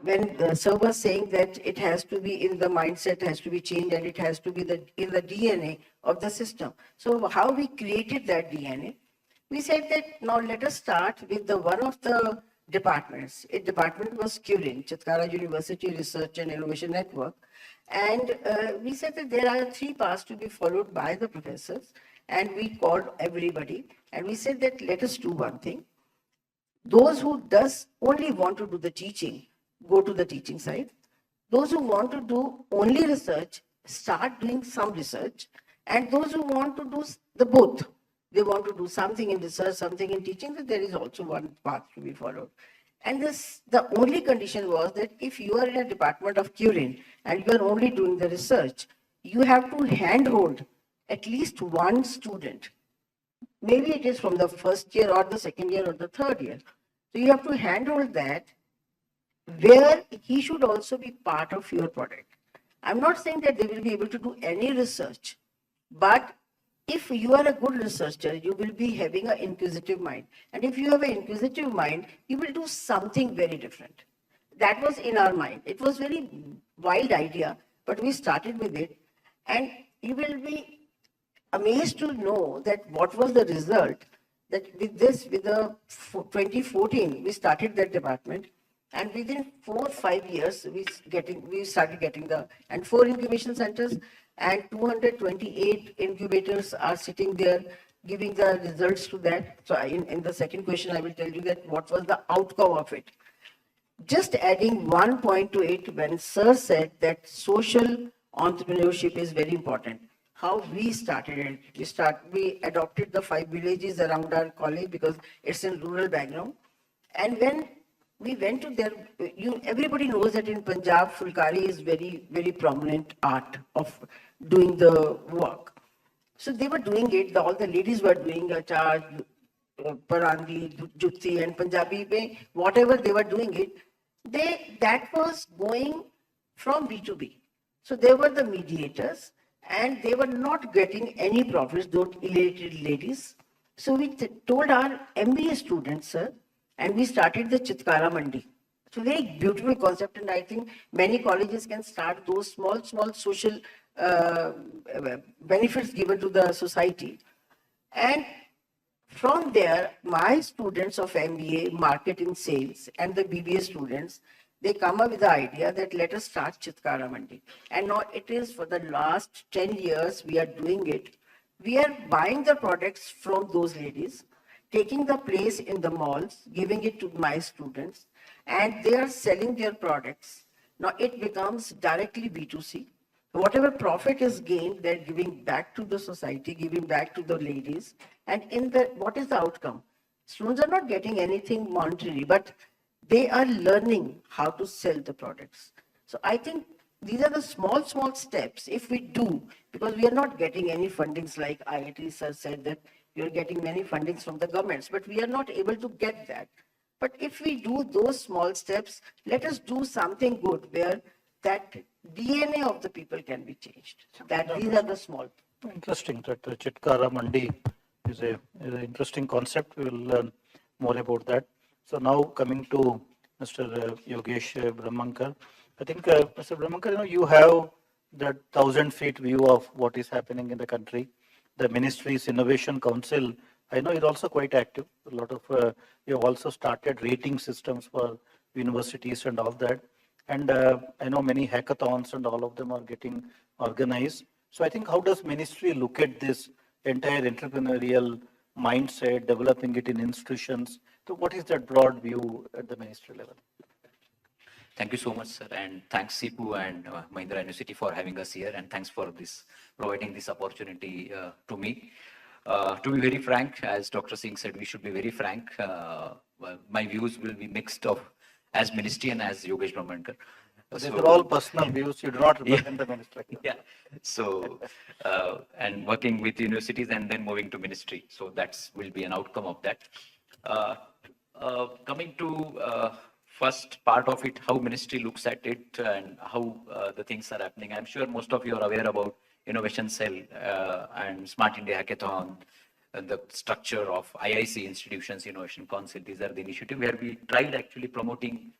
When the sir was saying that it has to be in the mindset, has to be changed, and it has to be in the DNA of the system. So how we created that DNA? We said that now let us start with one of the departments. A department was CURIN, Chitkara University Research and Innovation Network. And we said that there are 3 paths to be followed by the professors. And we called everybody. And we said that let us do one thing. Those who only want to do the teaching, go to the teaching side. Those who want to do only research, start doing some research. And those who want to do the both, they want to do something in research, something in teaching, that there is also one path to be followed. And the only condition was that if you are in a department of CURIN and you are only doing the research, you have to handhold at least one student. Maybe it is from the first year or the second year or the third year. So you have to handhold that where he should also be part of your product. I'm not saying that they will be able to do any research, but if you are a good researcher, you will be having an inquisitive mind. And if you have an inquisitive mind, you will do something very different. That was in our mind. It was very wild idea, but we started with it. And you will be amazed to know that what was the result, that with the 2014, we started that department. And within 4 or 5 years, we started getting and 4 incubation centers and 228 incubators are sitting there giving the results to that. So in the second question, I will tell you that what was the outcome of it. Just adding one point to it, when Sir said that social entrepreneurship is very important. How we started it, we adopted the 5 villages around our college because it's in rural background. And when we went to there, everybody knows that in Punjab, Fulkari is very, very prominent art of doing the work. So they were doing it, all the ladies were doing achar, Parandi, Jutti and Punjabi, whatever they were doing it, that was going from B2B. So they were the mediators and they were not getting any profits, those illiterate ladies. So we told our MBA students, sir, and we started the Chitkara Mandi. It's a very beautiful concept, and I think many colleges can start those small social benefits given to the society. And from there, my students of MBA, marketing, sales, and the BBA students, they come up with the idea that let us start Chitkara Mandi. And now it is for the last 10 years we are doing it. We are buying the products from those ladies, taking the place in the malls, giving it to my students, and they are selling their products. Now it becomes directly B2C. Whatever profit is gained, they're giving back to the society, giving back to the ladies. And what is the outcome? Students are not getting anything monetary, but they are learning how to sell the products. So I think these are the small steps if we do, because we are not getting any fundings like IIT sir said that you're getting many fundings from the governments, but we are not able to get that. But if we do those small steps, let us do something good where that DNA of the people can be changed. So these are the small. Interesting that Chitkara Mandi is an interesting concept. We will learn more about that. So now coming to Mr. Yogesh Brahmankar. I think, Mr. Brahmankar, you have that 1,000-feet view of what is happening in the country. The ministry's Innovation Council, I know, is also quite active. A lot of, you have also started rating systems for universities and all that. And I know many hackathons and all of them are getting organized. So I think, how does ministry look at this entire entrepreneurial mindset, developing it in institutions? So what is that broad view at the ministry level? Thank you so much, sir, and thanks CIPU and Mahindra University for having us here, and thanks for providing this opportunity to me. To be very frank, as Dr. Singh said, we should be very frank. My views will be mixed of as ministry and as Yogesh Brahmankar. These are all personal views. You do not represent the ministry. Yeah. So, and working with universities and then moving to ministry. So that will be an outcome of that. Coming to first part of it, how ministry looks at it and how the things are happening. I'm sure most of you are aware about Innovation Cell and Smart India Hackathon, and the structure of IIC institutions, Innovation Council. These are the initiatives where we tried actually promoting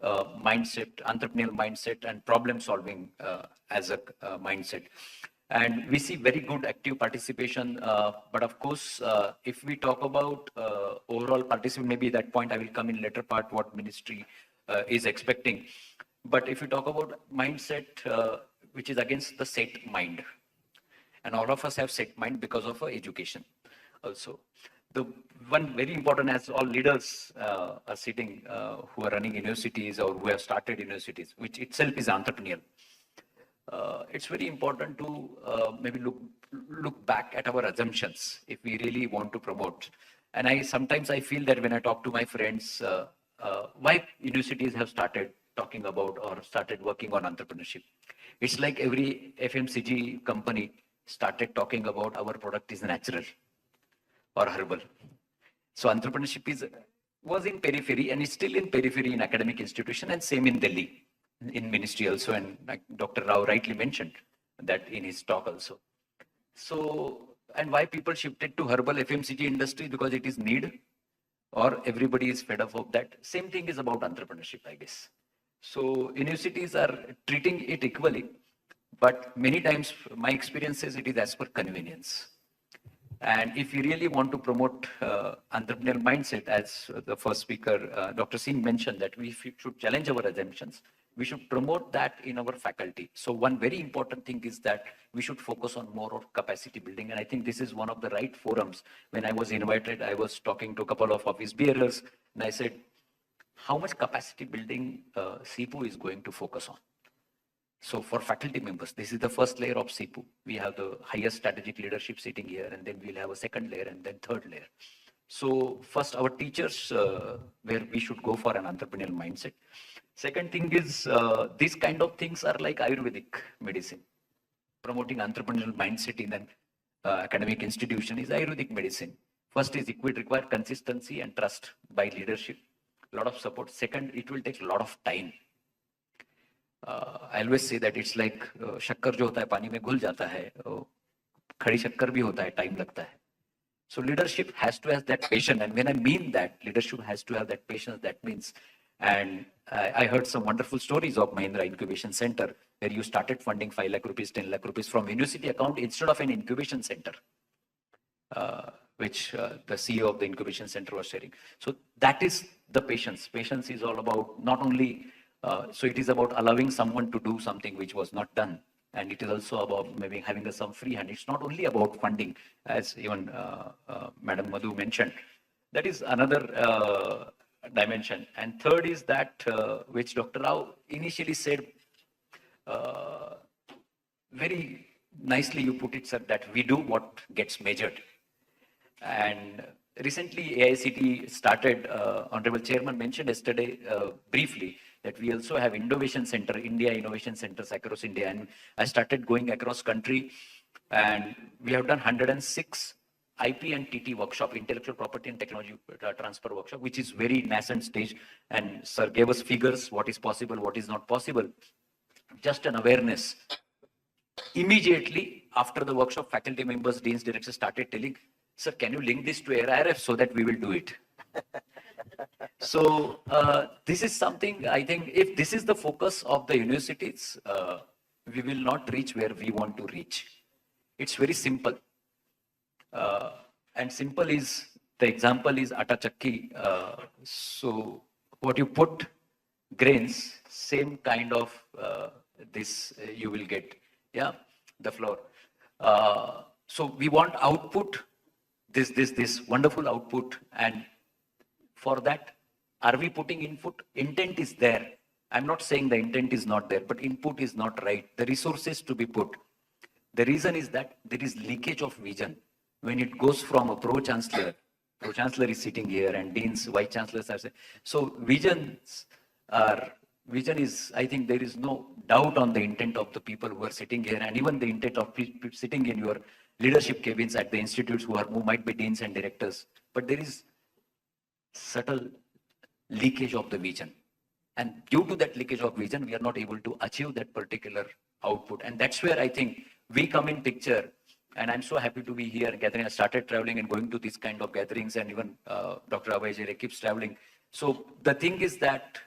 mindset, entrepreneurial mindset and problem solving as a mindset. And we see very good active participation. But of course, if we talk about overall participation, maybe that point I will come in later part, what ministry is expecting. But if you talk about mindset, which is against the set mind, and all of us have set mind because of our education also. The one very important, as all leaders are sitting, who are running universities or who have started universities, which itself is entrepreneurial. It's very important to maybe look back at our assumptions if we really want to promote. And sometimes I feel that when I talk to my friends, why universities have started talking about or started working on entrepreneurship. It's like every FMCG company started talking about our product is natural or herbal. So entrepreneurship was in periphery and is still in periphery in academic institution, and same in Delhi, in ministry also, and like Dr. Rao rightly mentioned that in his talk also. So, and why people shifted to herbal FMCG industry? Because it is need, or everybody is fed up of that. Same thing is about entrepreneurship, I guess. So universities are treating it equally, but many times my experience is it is as per convenience. And if you really want to promote entrepreneurial mindset, as the first speaker, Dr. Singh mentioned, that we should challenge our assumptions. We should promote that in our faculty. So one very important thing is that we should focus on more of capacity building. And I think this is one of the right forums. When I was invited, I was talking to a couple of office bearers, and I said, how much capacity building CIPU is going to focus on? So for faculty members, this is the first layer of CIPU. We have the highest strategic leadership sitting here, and then we'll have a second layer and then third layer. So first, our teachers, where we should go for an entrepreneurial mindset. Second thing is, these kind of things are like Ayurvedic medicine. Promoting entrepreneurial mindset in an academic institution is Ayurvedic medicine. First is it will require consistency and trust by leadership, a lot of support. Second, it will take a lot of time. I always say that it's like शक्कर जो होता है पानी में घुल जाता है, खड़ी शक्कर भी होता है, time लगता है. So leadership has to have that patience, and when I mean that, leadership has to have that patience. That means, and I heard some wonderful stories of Mahindra Incubation Center, where you started funding 5 lakh rupees, 10 lakh rupees from university account instead of an incubation center, which the CEO of the incubation center was sharing. So that is the patience. Patience is all about not only so it is about allowing someone to do something which was not done. And it is also about maybe having some free hand. It's not only about funding, as even Madam Madhu mentioned. That is another dimension. And third is that, which Dr. Rao initially said, very nicely you put it, sir, that we do what gets measured. And recently AICT started, Honorable Chairman mentioned yesterday briefly, that we also have Innovation Center, India Innovation Centers across India. And I started going across country, and we have done 106 IP and TT workshop, intellectual property and technology transfer workshop, which is very nascent stage. And sir gave us figures, what is possible, what is not possible. Just an awareness. Immediately after the workshop, faculty members, deans, directors started telling, sir, can you link this to AIRF so that we will do it? So this is something, I think, if this is the focus of the universities, we will not reach where we want to reach. It's very simple. And simple is, the example is atta chakki. So what you put grains, same kind of this you will get, yeah, the flour. So we want output, this wonderful output, and for that, are we putting input? Intent is there. I'm not saying the intent is not there, but input is not right. The resources to be put. The reason is that there is leakage of vision. When it goes from a pro-chancellor is sitting here, and deans, vice chancellors are saying, so vision is, I think there is no doubt on the intent of the people who are sitting here, and even the intent of people sitting in your leadership cabins at the institutes who might be deans and directors. But there is subtle leakage of the vision. And due to that leakage of vision, we are not able to achieve that particular output. And that's where I think we come in picture. And I'm so happy to be here gathering. I started traveling and going to these kind of gatherings, and even Dr. Y.S.R keeps traveling. So the thing is that,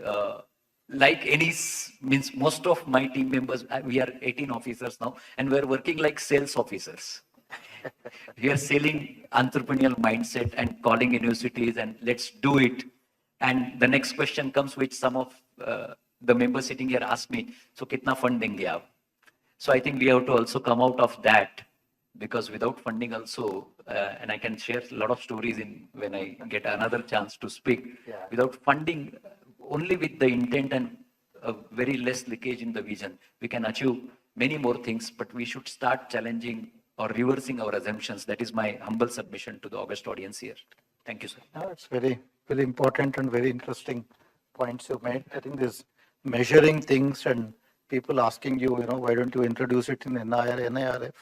like any, means most of my team members, we are 18 officers now, and we're working like sales officers. We are selling entrepreneurial mindset and calling universities and let's do it. And the next question comes, which some of the members sitting here ask me, so kitna fund denge aap? So I think we have to also come out of that, because without funding also, and I can share a lot of stories when I get another chance to speak. Yeah. Without funding, only with the intent and a very less leakage in the vision, we can achieve many more things, but we should start challenging or reversing our assumptions. That is my humble submission to the august audience here. Thank you, sir. No, it's very, very important and very interesting points you made. I think there's measuring things and people asking you, why don't you introduce it in NIR, NIRF?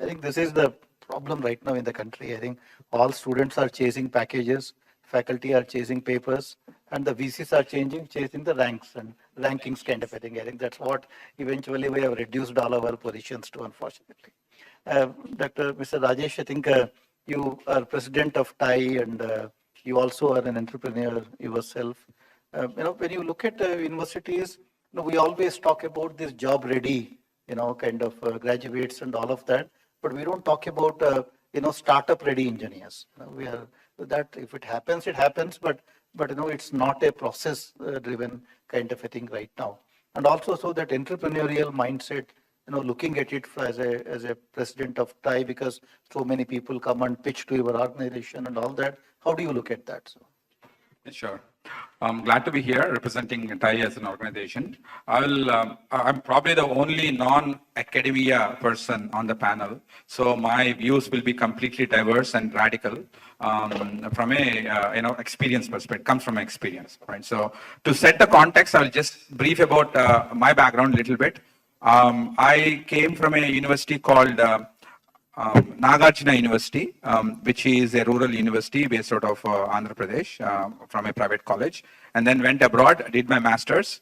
I think this is the problem right now in the country. I think all students are chasing packages, faculty are chasing papers, and the VCs are chasing the ranks and rankings kind of a thing. I think that's what eventually we have reduced all our positions to, unfortunately. Dr. Mr. Rajesh, I think you are president of TIE and you also are an entrepreneur yourself. When you look at universities, we always talk about this job ready, kind of graduates and all of that, but we don't talk about, startup ready engineers. We are that if it happens, it happens, but it's not a process driven kind of a thing right now. And also so that entrepreneurial mindset, looking at it as a president of TIE, because so many people come and pitch to your organization and all that. How do you look at that? So. Sure. I'm glad to be here representing TIE as an organization. I'm probably the only non-academia person on the panel, so my views will be completely diverse and radical from a experience perspective. Comes from experience, right? So to set the context, I'll just brief about my background a little bit. I came from a university called Nagarjuna University, which is a rural university based out of Andhra Pradesh, from a private college, and then went abroad, did my master's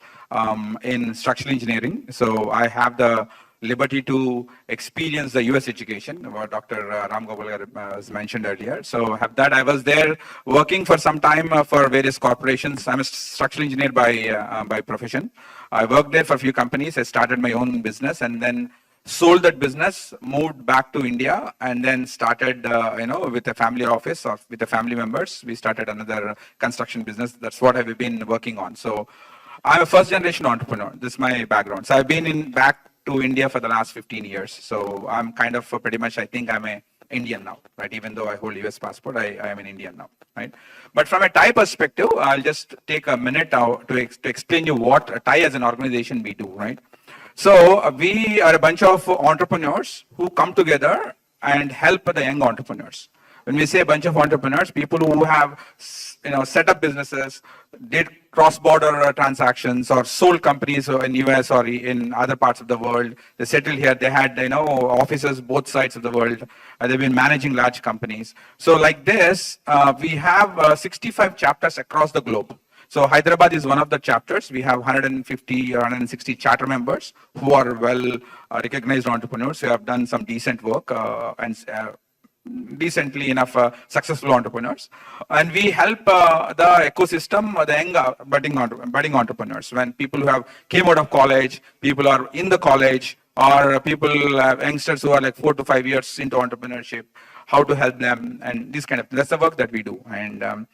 in structural engineering. So I have the liberty to experience the US education, what Dr. Ramgopal has mentioned earlier. So have that. I was there working for some time for various corporations. I'm a structural engineer by profession. I worked there for a few companies. I started my own business and then sold that business, moved back to India, and then started, with a family office or with the family members, we started another construction business. That's what I've been working on. So I'm a first generation entrepreneur. This is my background. So I've been back to India for the last 15 years. So I'm kind of pretty much, I think I'm a Indian now, right? Even though I hold US passport, I am an Indian now, right? But from a TIE perspective, I'll just take a minute to explain you what TIE as an organization we do, right? So we are a bunch of entrepreneurs who come together and help the young entrepreneurs. When we say a bunch of entrepreneurs, people who have, set up businesses, did cross-border transactions or sold companies in US or in other parts of the world. They settled here. They had, offices both sides of the world. They've been managing large companies. So like this, we have 65 chapters across the globe. So Hyderabad is one of the chapters. We have 150 or 160 charter members who are well recognized entrepreneurs who have done some decent work and decently enough successful entrepreneurs. And we help the ecosystem, the young budding entrepreneurs. When people who have came out of college, people are in the college, or people, youngsters who are like 4 to 5 years into entrepreneurship, how to help them, and this kind of, that's the work that we do. And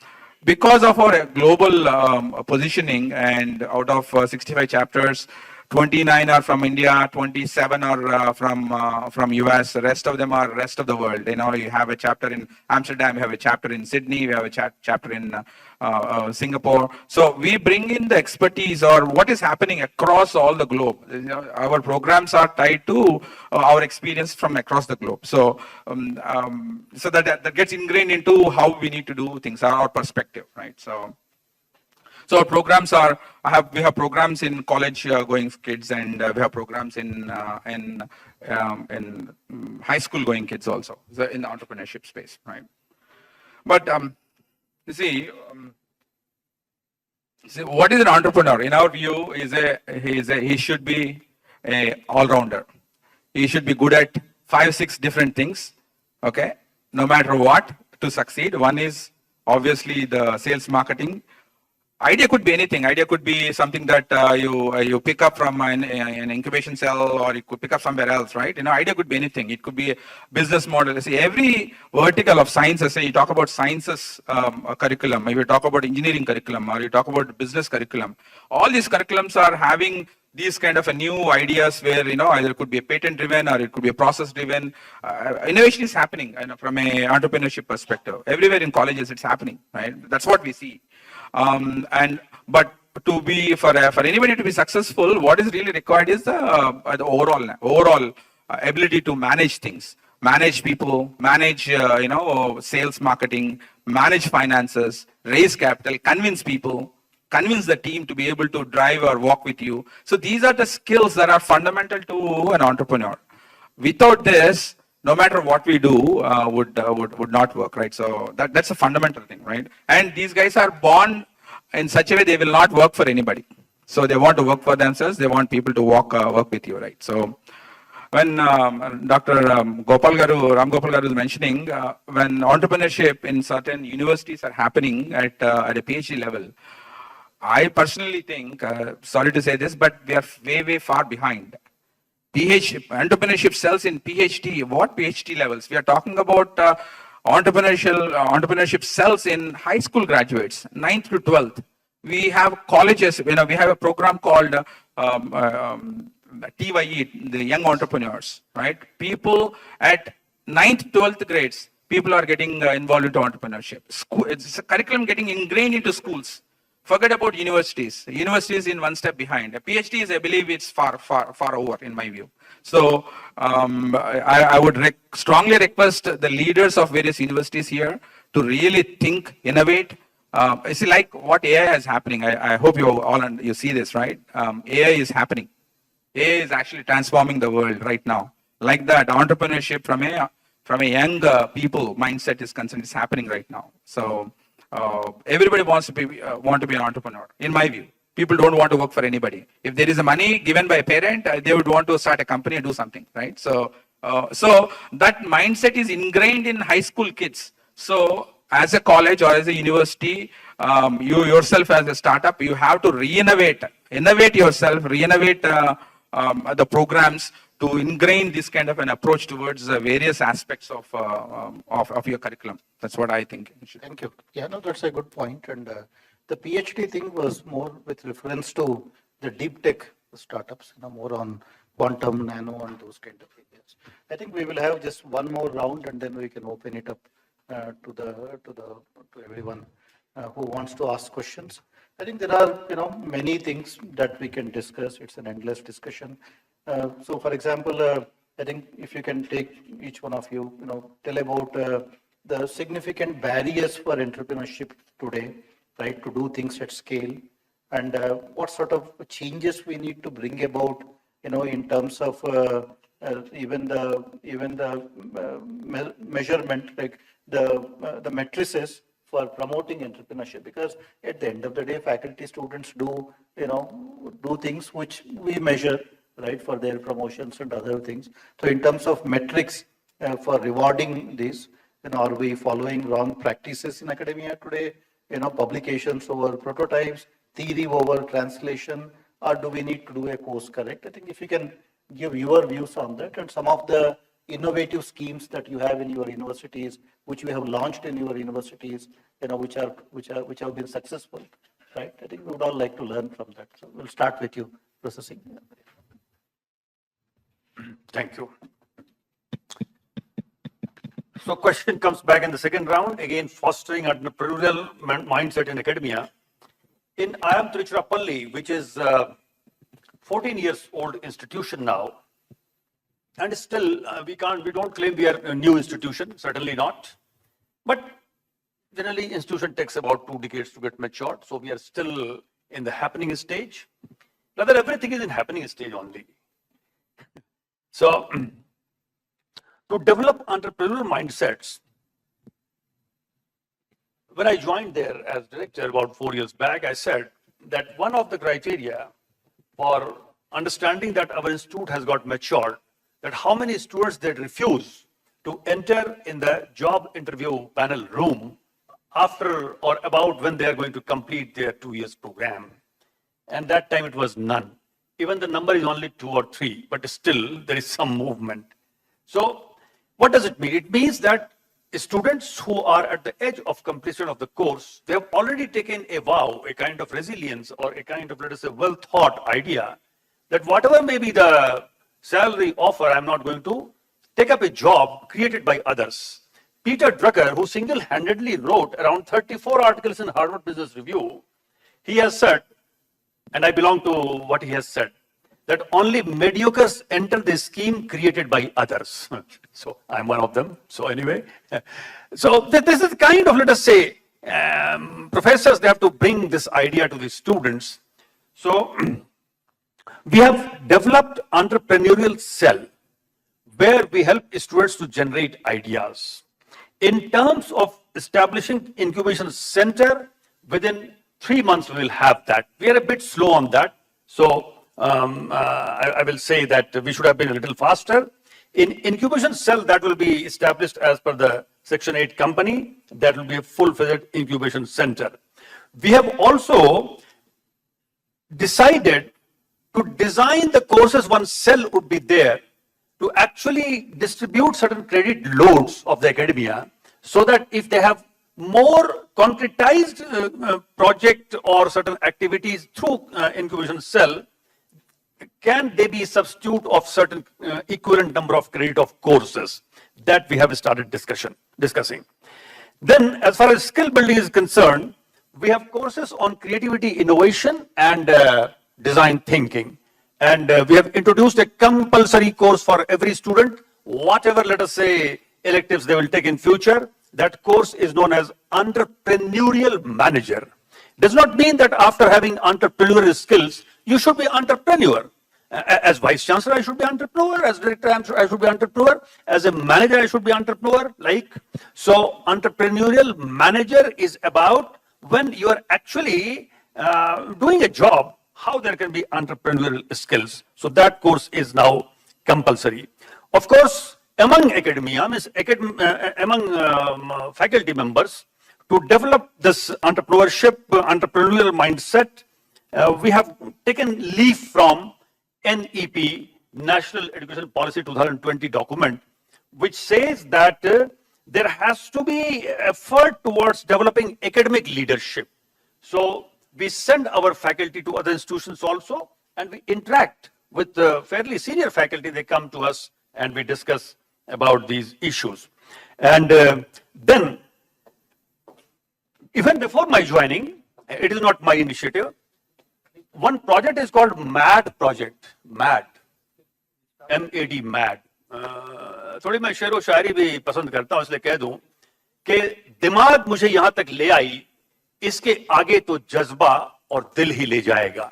because of our global positioning, and out of 65 chapters, 29 are from India, 27 are from US, the rest of them are rest of the world. You have a chapter in Amsterdam, you have a chapter in Sydney, we have a chapter in Singapore. So we bring in the expertise or what is happening across all the globe. Our programs are tied to our experience from across the globe. So so that gets ingrained into how we need to do things, our perspective, right? So our programs are, we have programs in college going kids, and we have programs in high school going kids also, so in the entrepreneurship space, right? But you see, what is an entrepreneur? In our view, he should be a all-rounder. He should be good at 5-6 different things, okay? No matter what, to succeed. One is obviously the sales marketing. Idea could be anything. Idea could be something that you pick up from an incubation cell, or you could pick up somewhere else, right? Idea could be anything. It could be a business model. See, every vertical of sciences, say you talk about sciences curriculum, maybe you talk about engineering curriculum, or you talk about business curriculum. All these curriculums are having these kind of new ideas where, either it could be a patent driven or it could be a process driven. Innovation is happening from a entrepreneurship perspective. Everywhere in colleges, it's happening, right? That's what we see. But to be for anybody to be successful, what is really required is the overall ability to manage things, manage people, manage sales, marketing, manage finances, raise capital, convince people, convince the team to be able to drive or walk with you. So these are the skills that are fundamental to an entrepreneur. Without this, no matter what we do, would not work, right? So that's a fundamental thing, right? And these guys are born in such a way they will not work for anybody. So they want to work for themselves. They want people to work with you, right? So when Dr. Ramgopal Garu is mentioning, when entrepreneurship in certain universities are happening at a PhD level, I personally think, sorry to say this, but we are way far behind. Entrepreneurship cells in PhD, what PhD levels? We are talking about entrepreneurship cells in high school graduates, 9th to 12th. We have colleges, we have a program called TYE, the young entrepreneurs, right? People at 9th, 12th grades, people are getting involved into entrepreneurship. It's a curriculum getting ingrained into schools. Forget about universities. Universities in one step behind. A PhD is, I believe, it's far over in my view. So I would strongly request the leaders of various universities here to really think, innovate. It's like what AI is happening. I hope you see this, right? AI is happening. AI is actually transforming the world right now. Like that, entrepreneurship from a young people mindset is concerned is happening right now. So everybody wants to be an entrepreneur, in my view. People don't want to work for anybody. If there is a money given by a parent, they would want to start a company and do something, right? So that mindset is ingrained in high school kids. So as a college or as a university, you yourself as a startup, you have to innovate yourself, the programs to ingrain this kind of an approach towards various aspects of your curriculum. That's what I think. Thank you. Yeah, no, that's a good point. And the PhD thing was more with reference to the deep tech startups, more on quantum, nano, and those kind of areas. I think we will have just one more round, and then we can open it up to everyone who wants to ask questions. I think there are many things that we can discuss. It's an endless discussion. So, for example, I think if you can take each one of you, tell about the significant barriers for entrepreneurship today, right, to do things at scale, and what sort of changes we need to bring about, in terms of even the measurement, like the matrices for promoting entrepreneurship, because at the end of the day, faculty students do things which we measure, right, for their promotions and other things. So in terms of metrics for rewarding these, are we following wrong practices in academia today? Publications over prototypes, theory over translation, or do we need to do a course correct? I think if you can give your views on that and some of the innovative schemes that you have in your universities, which you have launched in your universities, which have been successful, right? I think we would all like to learn from that. So we'll start with you, Professor Singh. Thank you. So question comes back in the second round, again fostering entrepreneurial mindset in academia. In IIM Tiruchirappalli, which is 14 years old institution now, and still we don't claim we are a new institution, certainly not. But generally institution takes about 2 decades to get matured, so we are still in the happening stage. Rather, everything is in happening stage only. So to develop entrepreneurial mindsets, when I joined there as director about 4 years back, I said that one of the criteria for understanding that our institute has got matured, that how many students that refuse to enter in the job interview panel room after or about when they are going to complete their 2 years program. And that time it was none. Even the number is only 2 or 3, but still there is some movement. So what does it mean? It means that students who are at the edge of completion of the course, they have already taken a vow, a kind of resilience or a kind of, let us say, well-thought idea that whatever may be the salary offer, I'm not going to take up a job created by others. Peter Drucker, who single-handedly wrote around 34 articles in Harvard Business Review, he has said, and I belong to what he has said, that only mediocres enter the scheme created by others. So I'm one of them. So anyway, so this is kind of, let us say, professors, they have to bring this idea to the students. So we have developed entrepreneurial cell where we help students to generate ideas. In terms of establishing incubation center, within 3 months we will have that. We are a bit slow on that. So I will say that we should have been a little faster. In incubation cell, that will be established as per the Section 8 company. That will be a full-fledged incubation center. We have also decided to design the courses one cell would be there to actually distribute certain credit loads of the academia so that if they have more concretized project or certain activities through incubation cell, can they be substitute of certain equivalent number of credit of courses that we have started discussing. Then as far as skill building is concerned, we have courses on creativity, innovation and design thinking. And we have introduced a compulsory course for every student, whatever, let us say, electives they will take in future. That course is known as Entrepreneurial Manager. Does not mean that after having entrepreneurial skills, you should be entrepreneur. As Vice Chancellor, I should be entrepreneur. As Director, I should be entrepreneur. As a manager, I should be entrepreneur. So Entrepreneurial Manager is about when you are actually doing a job, how there can be entrepreneurial skills. So that course is now compulsory. Of course, among academia, among faculty members, to develop this entrepreneurship, entrepreneurial mindset, we have taken leaf from NEP, National Education Policy 2020 document, which says that there has to be effort towards developing academic leadership. So we send our faculty to other institutions also, and we interact with the fairly senior faculty. They come to us and we discuss about these issues. And then, even before my joining, it is not my initiative, one project is called MAD project, MAD, M-A-D, MAD. थोड़ी मैं शेर व शायरी भी पसंद करता हूं, इसलिए कह दूं कि दिमाग मुझे यहां तक ले आई, इसके आगे तो जज्बा और दिल ही ले जाएगा.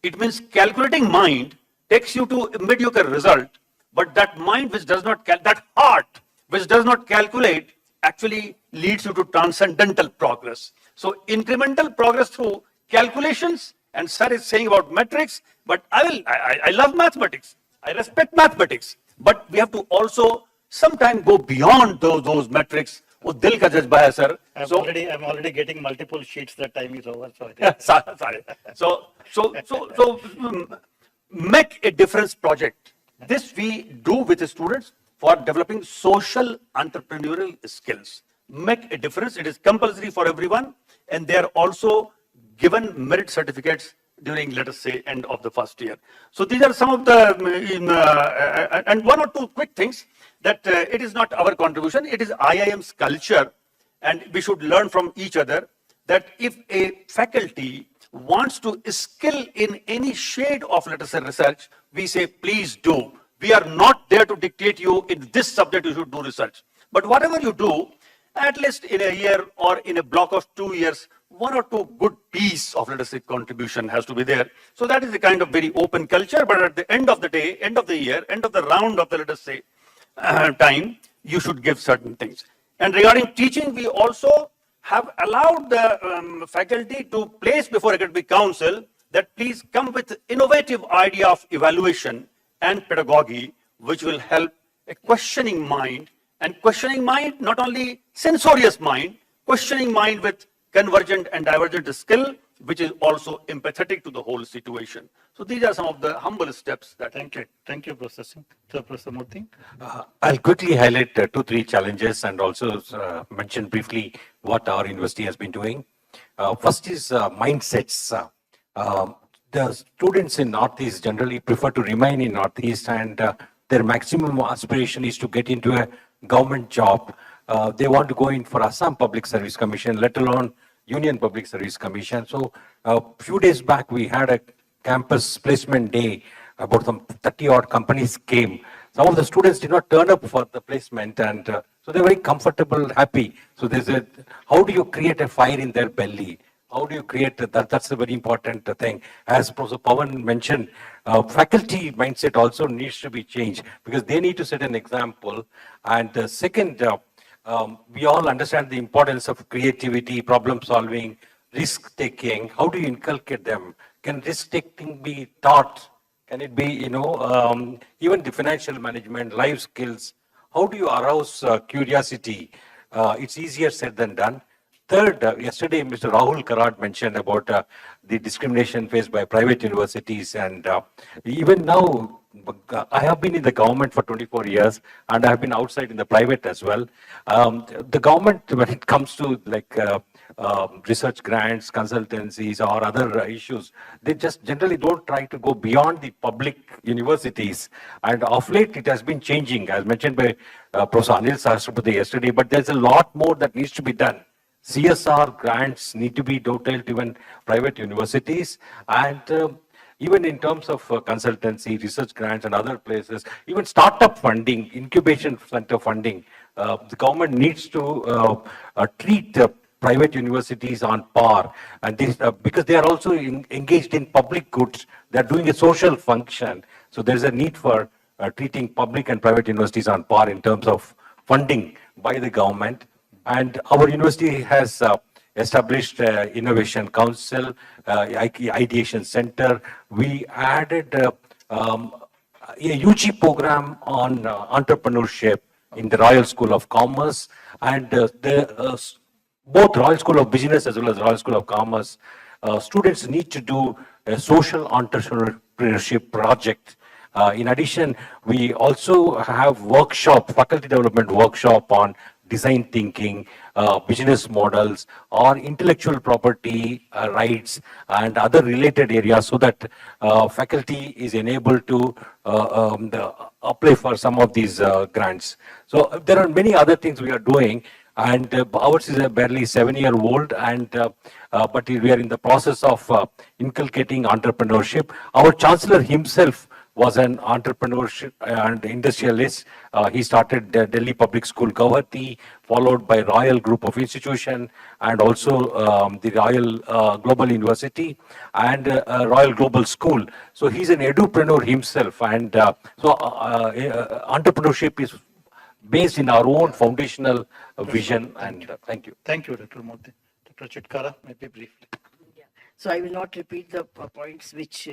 It means calculating mind takes you to a mediocre result, but that mind which does not, that heart which does not calculate actually leads you to transcendental progress. So incremental progress through calculations, and sir is saying about metrics, but I love mathematics. I respect mathematics, but we have to also sometime go beyond those metrics. वो दिल का जज्बा है sir. I'm already getting multiple sheets. That time is over. Sorry. So make a difference project. This we do with the students for developing social entrepreneurial skills. Make a difference. It is compulsory for everyone, and they are also given merit certificates during, let us say, end of the first year. So these are some of the, and one or two quick things that it is not our contribution, it is IIM's culture, and we should learn from each other that if a faculty wants to skill in any shade of, let us say, research, we say, please do. We are not there to dictate you in this subject you should do research. But whatever you do, at least in a year or in a block of 2 years, one or two good piece of, let us say, contribution has to be there. So that is a kind of very open culture, but at the end of the day, end of the year, end of the round of the, let us say, time, you should give certain things. And regarding teaching, we also have allowed the faculty to place before academic council that please come with innovative idea of evaluation and pedagogy, which will help a questioning mind, and questioning mind, not only censorious mind, questioning mind with convergent and divergent skill, which is also empathetic to the whole situation. So these are some of the humble steps that. Thank you, Professor Singh. So, Professor Murthy. I'll quickly highlight 2-3 challenges and also mention briefly what our university has been doing. First is mindsets. The students in Northeast generally prefer to remain in Northeast, and their maximum aspiration is to get into a government job. They want to go in for Assam Public Service Commission, let alone Union Public Service Commission. So a few days back, we had a campus placement day. About some 30 odd companies came. Some of the students did not turn up for the placement, and So they're very comfortable, happy. So how do you create a fire in their belly? How do you create that? That's a very important thing. As Professor Pawan mentioned, faculty mindset also needs to be changed because they need to set an example. And second, we all understand the importance of creativity, problem solving, risk taking. How do you inculcate them? Can risk taking be taught? Can it be, even the financial management, life skills? How do you arouse curiosity? It's easier said than done. Third, yesterday Mr. Rahul Karad mentioned about the discrimination faced by private universities, and even now, I have been in the government for 24 years, and I have been outside in the private as well. The government, when it comes to research grants, consultancies, or other issues, they just generally don't try to go beyond the public universities. And of late, it has been changing, as mentioned by Professor Anil Sahasrapati yesterday, but there's a lot more that needs to be done. CSR grants need to be dotted to even private universities, and even in terms of consultancy, research grants and other places, even startup funding, incubation center funding, the government needs to treat private universities on par, and this, because they are also engaged in public goods, they are doing a social function, so there is a need for treating public and private universities on par in terms of funding by the government. And our university has established Innovation Council, Ideation Center. We added a UG program on entrepreneurship in the Royal School of Commerce, and both Royal School of Business as well as Royal School of Commerce, students need to do a social entrepreneurship project. In addition, we also have faculty development workshop on design thinking, business models, or intellectual property rights and other related areas, so that faculty is enabled to apply for some of these grants. So there are many other things we are doing, and ours is a barely 7-year-old, and but we are in the process of inculcating entrepreneurship. Our Chancellor himself was an entrepreneurship and industrialist. He started Delhi Public School, Guwahati, followed by Royal Group of Institution, and also the Royal Global University and Royal Global School. So he's an edupreneur himself, and entrepreneurship is based in our own foundational vision. And thank you. Thank you, Dr. Murthy. Dr. Chitkara, maybe briefly. So I will not repeat the points which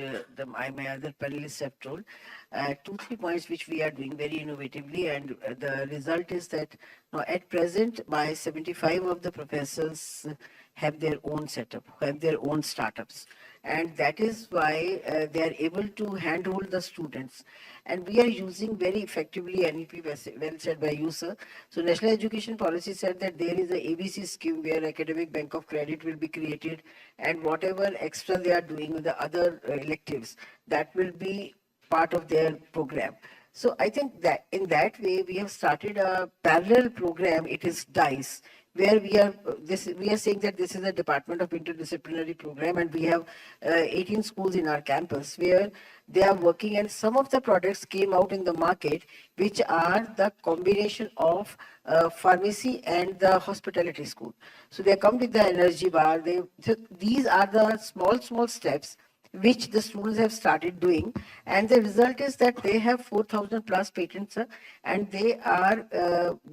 my other panelists have told. 2-3 points which we are doing very innovatively, and the result is that now at present, by 75 of the professors have their own setup, have their own startups. And that is why they are able to handhold the students. And we are using very effectively NEP, well said by you, sir. So National Education Policy said that there is a ABC scheme where Academic Bank of Credit will be created, and whatever extra they are doing with the other electives, that will be part of their program. So I think that in that way, we have started a parallel program. It is DICE, where we are saying that this is a Department of Interdisciplinary Program, and we have 18 schools in our campus where they are working, and some of the products came out in the market, which are the combination of pharmacy and the hospitality school. So they come with the energy bar. These are the small steps which the students have started doing, and the result is that they have 4,000 plus patents, and they are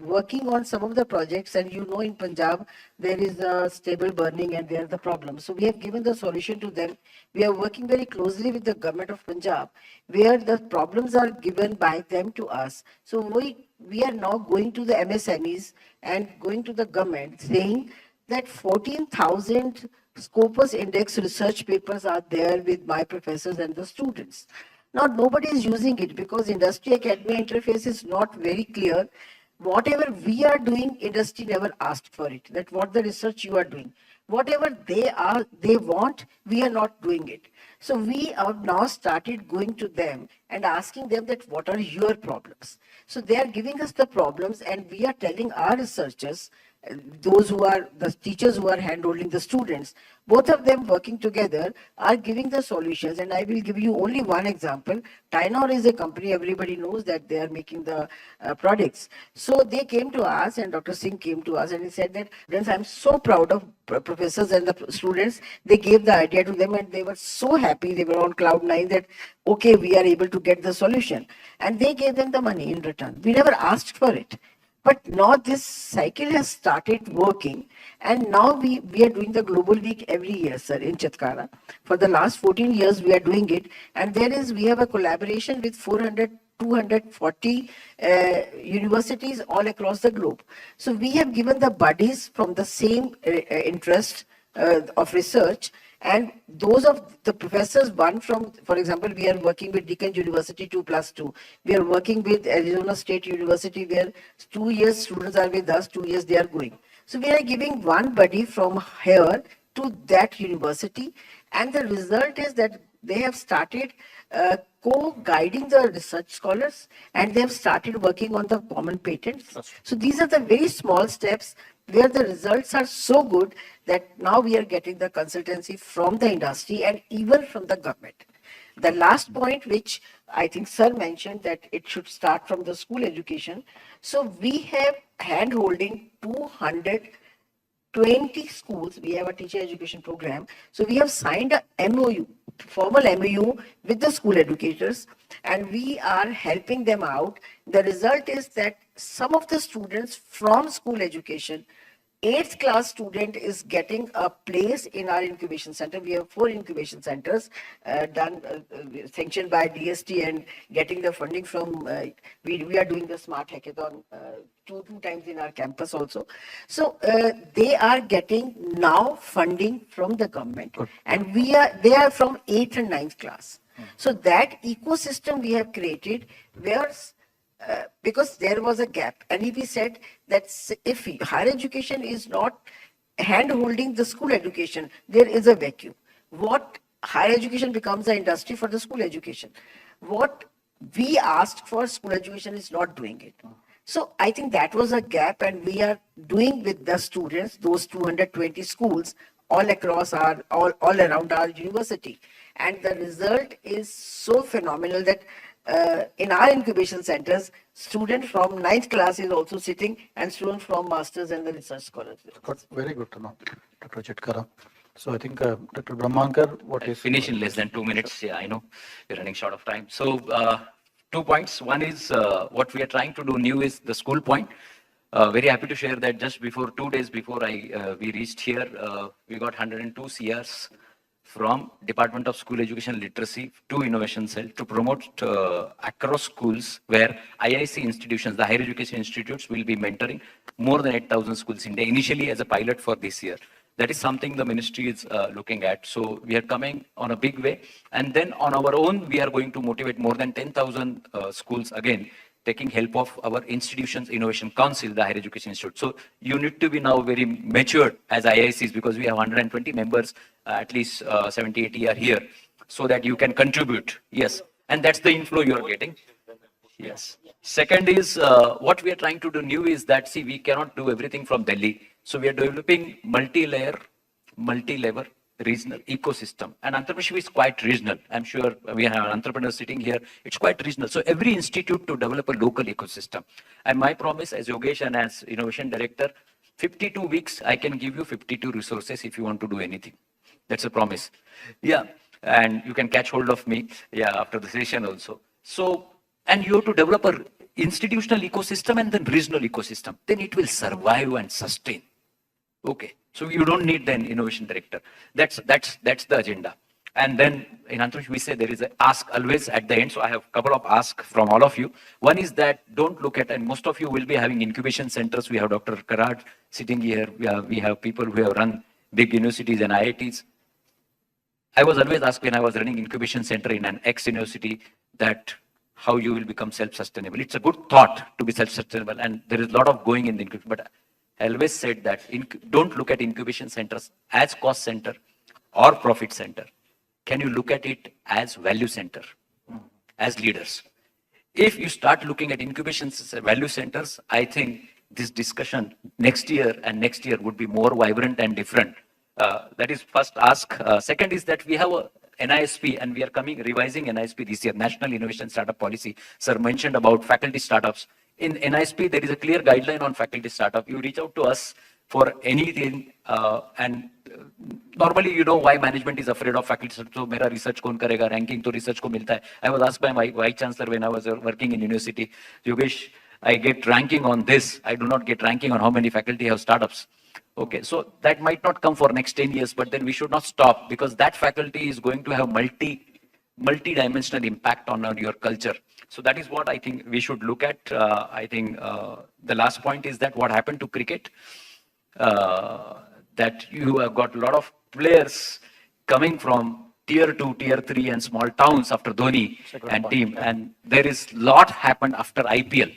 working on some of the projects. And in Punjab there is a stable burning and there are the problems, so we have given the solution to them. We are working very closely with the government of Punjab, where the problems are given by them to us. So we are now going to the MSMEs and going to the government saying that 14,000 Scopus Index research papers are there with my professors and the students. Now, nobody is using it because industry-academia interface is not very clear. Whatever we are doing, industry never asked for it, that what the research you are doing. Whatever they want, we are not doing it. So we have now started going to them and asking them that what are your problems. So they are giving us the problems, and we are telling our researchers those who are the teachers who are handholding the students, both of them working together are giving the solutions. And I will give you only one example. Tynor is a company, everybody knows that they are making the products. So they came to us, and Dr. Singh came to us and he said that, I'm so proud of professors and the students. They gave the idea to them and they were so happy. They were on cloud nine that, okay, we are able to get the solution. And they gave them the money in return. We never asked for it. But now this cycle has started working, and now we are doing the Global Week every year, sir, in Chatkara. For the last 14 years, we are doing it, and we have a collaboration with 240 universities all across the globe. So we have given the buddies from the same interest of research, and those of the professors, one from, for example, we are working with Deakin University 2+2. We are working with Arizona State University, where 2 years students are with us, 2 years they are going. So we are giving one buddy from here to that university, and the result is that they have started co-guiding the research scholars, and they have started working on the common patents. So these are the very small steps where the results are so good that now we are getting the consultancy from the industry and even from the government. The last point, which I think sir mentioned, that it should start from the school education. So we have hand-holding 220 schools. We have a teacher education program. So we have signed a MOU, formal MOU with the school educators, and we are helping them out. The result is that some of the students from school education, 8th class student is getting a place in our incubation center. We have 4 incubation centers sanctioned by DST and getting the funding from, we are doing the Smart Hackathon two times in our campus also. So they are getting now funding from the government. Good. And they are from 8th and 9th class. So that ecosystem we have created where because there was a gap. And we said that if higher education is not hand-holding the school education, there is a vacuum. What higher education becomes the industry for the school education. What we asked for, school education is not doing it. So I think that was a gap, and we are doing with the students, those 220 schools all across all around our university. And the result is so phenomenal that in our incubation centers, students from 9th class is also sitting, and students from masters and the research scholars. Very good to know, Dr. Chatkara. So I think Dr. Brahmankar, what is... Finish in less than 2 minutes. Yeah, I know we're running short of time. So 2 points. One is what we are trying to do new is the school point. Very happy to share that just before 2 days before we reached here, we got 102 CRs from Department of School Education Literacy to Innovation Cell to promote across schools where IIC institutions, the higher education institutes, will be mentoring more than 8,000 schools in India, initially as a pilot for this year. That is something the ministry is looking at. So we are coming on a big way. And then on our own, we are going to motivate more than 10,000 schools again, taking help of our institutions innovation council, the higher education institute. So you need to be now very matured as IICs, because we have 120 members, at least 70, 80 are here, so that you can contribute. Yes. And that's the inflow you are getting. Yes. Second is what we are trying to do new is that, see, we cannot do everything from Delhi. So we are developing multi-layer, multi-level regional ecosystem. And entrepreneurship is quite regional. I'm sure we have an entrepreneur sitting here. It's quite regional. So every institute to develop a local ecosystem. And my promise as Yogesh and as innovation director, 52 weeks, I can give you 52 resources if you want to do anything. That's a promise. Yeah. And you can catch hold of me, yeah, after the session also. So, and you have to develop a institutional ecosystem and then regional ecosystem. Then it will survive and sustain. Okay. So you don't need an innovation director. That's the agenda. And then in entrepreneurship, we say there is an ask always at the end. So I have a couple of asks from all of you. One is that don't look at, and most of you will be having incubation centers. We have Dr. Karad sitting here. We have people who have run big universities and IITs. I was always asked when I was running incubation center in an ex-university that how you will become self-sustainable. It's a good thought to be self-sustainable, and there is a lot of going in the incubation. But I always said that don't look at incubation centers as cost center or profit center. Can you look at it as value center, as leaders? If you start looking at incubation value centers, I think this discussion next year and next year would be more vibrant and different. That is first ask. Second is that we have a NISP and we are revising NISP this year, National Innovation Startup Policy. Sir mentioned about faculty startups. In NISP, there is a clear guideline on faculty startup. You reach out to us for anything normally you know why management is afraid of faculty startup. So mera research kaun karega, ranking to research ko milta hai. I was asked by my vice chancellor when I was working in university, Yogesh, I get ranking on this. I do not get ranking on how many faculty have startups. Okay, so that might not come for next 10 years, but then we should not stop because that faculty is going to have multi-dimensional impact on your culture. So that is what I think we should look at. I think the last point is that what happened to cricket, that you have got a lot of players coming from tier 2, tier 3 and small towns after Dhoni and team. And there is lot happened after IPL.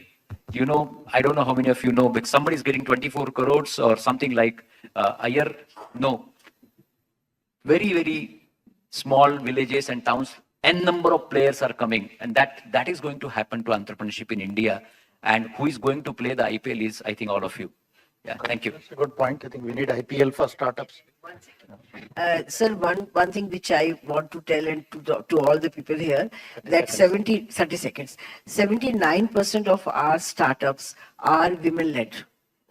You know, I don't know how many of you know, but somebody is getting 24 crores or something like a year. No. Very, very small villages and towns, n number of players are coming. And that is going to happen to entrepreneurship in India. And who is going to play the IPL is, I think, all of you. Yeah, thank you. That's a good point. I think we need IPL for startups. Sir, one thing which I want to tell and to all the people here, that 30 seconds, 79% of our startups are women-led.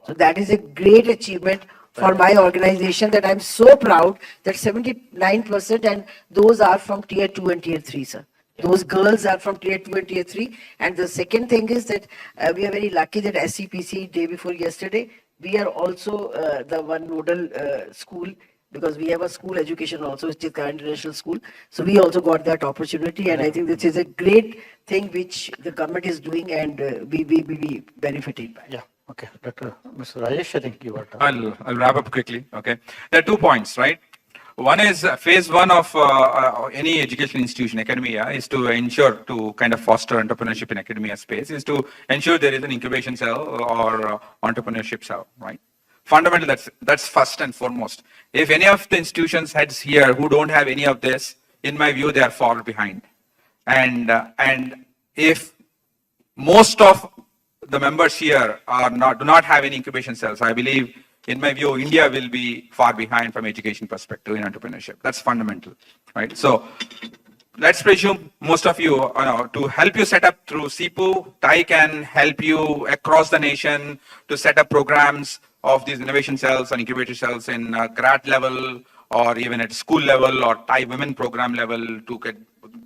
So that is a great achievement for my organization that I'm so proud that 79% and those are from tier 2 and tier 3, sir. Those girls are from tier 2 and tier 3. And the second thing is that we are very lucky that SCPC day before yesterday, we are also the one nodal school because we have a school education also, which is the international school. So we also got that opportunity, and I think this is a great thing which the government is doing, and we benefited by. Yeah. Okay. Dr. Mr. Rajesh, I think you are. I'll wrap up quickly. Okay. There are 2 points, right? One is phase 1 of any education institution, academia, is to ensure to kind of foster entrepreneurship in academia space, is to ensure there is an incubation cell or entrepreneurship cell, right? Fundamentally, that's first and foremost. If any of the institutions heads here who don't have any of this, in my view, they are far behind. And if most of the members here do not have any incubation cells, I believe, in my view, India will be far behind from education perspective in entrepreneurship. That's fundamental, right? So let's presume most of you, to help you set up through CIPU, TIE can help you across the nation to set up programs of these innovation cells and incubator cells in grad level or even at school level or TIE women program level to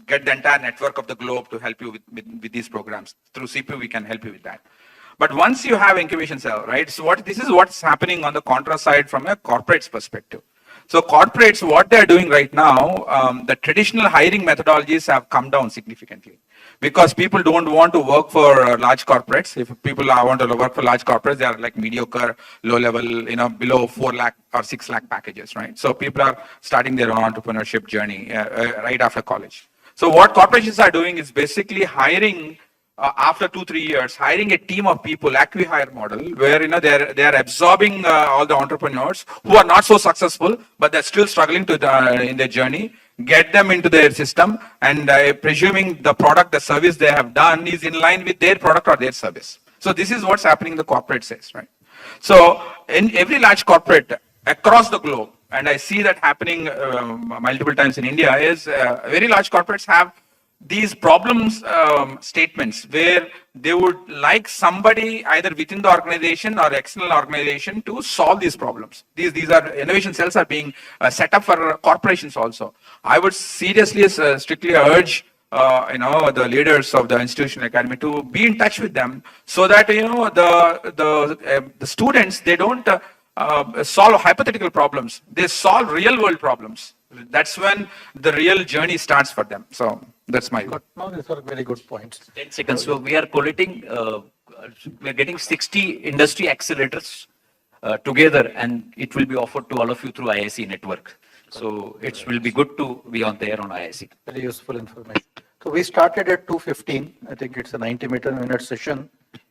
get the entire network of the globe to help you with these programs. Through CIPU, we can help you with that. But once you have incubation cell, right? So this is what's happening on the contra side from a corporate's perspective. So corporates, what they're doing right now, the traditional hiring methodologies have come down significantly because people don't want to work for large corporates. If people want to work for large corporates, they are like mediocre, low level, below 4 lakh or 6 lakh packages, right? So people are starting their own entrepreneurship journey right after college. So what corporations are doing is basically hiring after 2-3 years, hiring a team of people, acqui-hire model, where they are absorbing all the entrepreneurs who are not so successful, but they're still struggling in their journey, get them into their system, and presuming the product, the service they have done is in line with their product or their service. So this is what's happening in the corporate space, right? So in every large corporate across the globe, and I see that happening multiple times in India, is very large corporates have these problems statements where they would like somebody either within the organization or external organization to solve these problems. These are innovation cells are being set up for corporations also. I would seriously, strictly urge the leaders of the institutional academy to be in touch with them so that the students, they don't solve hypothetical problems, they solve real world problems. That's when the real journey starts for them. So that's my view. No, these are very good points. 10 seconds. So we are collating, we are getting 60 industry accelerators together, and it will be offered to all of you through IIC network. So it will be good to be on there on IIC. Very useful information. So we started at 2:15. I think it's a 90-minute session.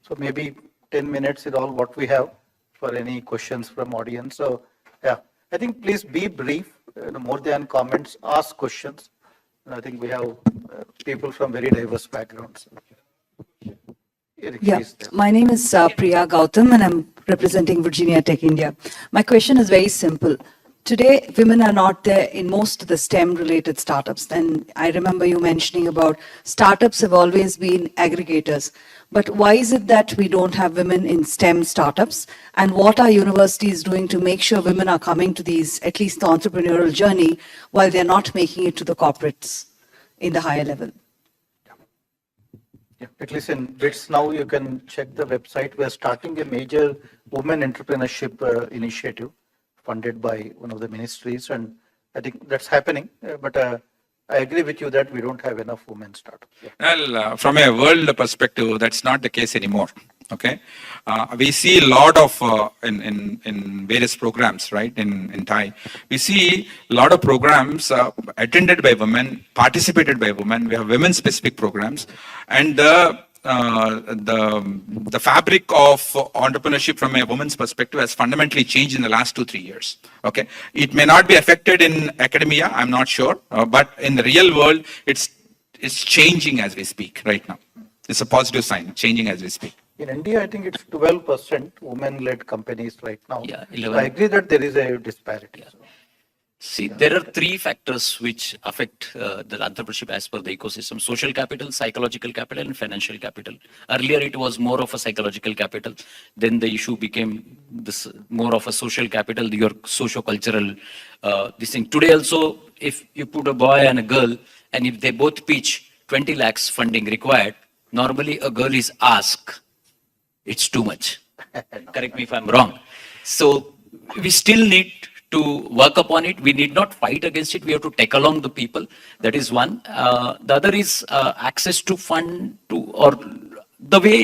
So maybe 10 minutes is all what we have for any questions from audience. So yeah, I think please be brief. More than comments, ask questions. And I think we have people from very diverse backgrounds. Eric, Yeah, please. my name is Priya Gautam and I'm representing Virginia Tech India. My question is very simple. Today, women are not there in most of the STEM related startups. And I remember you mentioning about startups have always been aggregators. But why is it that we don't have women in STEM startups? And what are universities doing to make sure women are coming to these, at least the entrepreneurial journey, while they're not making it to the corporates in the higher level? Yeah, at least in BITS now, you can check the website. We are starting a major women entrepreneurship initiative funded by one of the ministries, and I think that's happening. But I agree with you that we don't have enough women startups. Yeah. Well, from a world perspective, that's not the case anymore. Okay, we see a lot of in various programs, right? In Thai, we see a lot of programs attended by women, participated by women. We have women-specific programs, and the fabric of entrepreneurship from a woman's perspective has fundamentally changed in the last 2-3 years. Okay, it may not be affected in academia, I'm not sure, but in the real world, it's changing as we speak right now. It's a positive sign, changing as we speak. In India, I think it's 12% women-led companies right now. Yeah, So 11. I agree that there is a disparity. So. See, there are three factors which affect the entrepreneurship as per the ecosystem: social capital, psychological capital, and financial capital. Earlier, it was more of a psychological capital. Then the issue became this more of a social capital, your socio-cultural this thing. Today also, if you put a boy and a girl, and if they both pitch 20 lakhs funding required, normally a girl is asked, it's too much. Correct me if I'm wrong. So we still need to work upon it. We need not fight against it. We have to take along the people. That is one. The other is access to fund to, or the way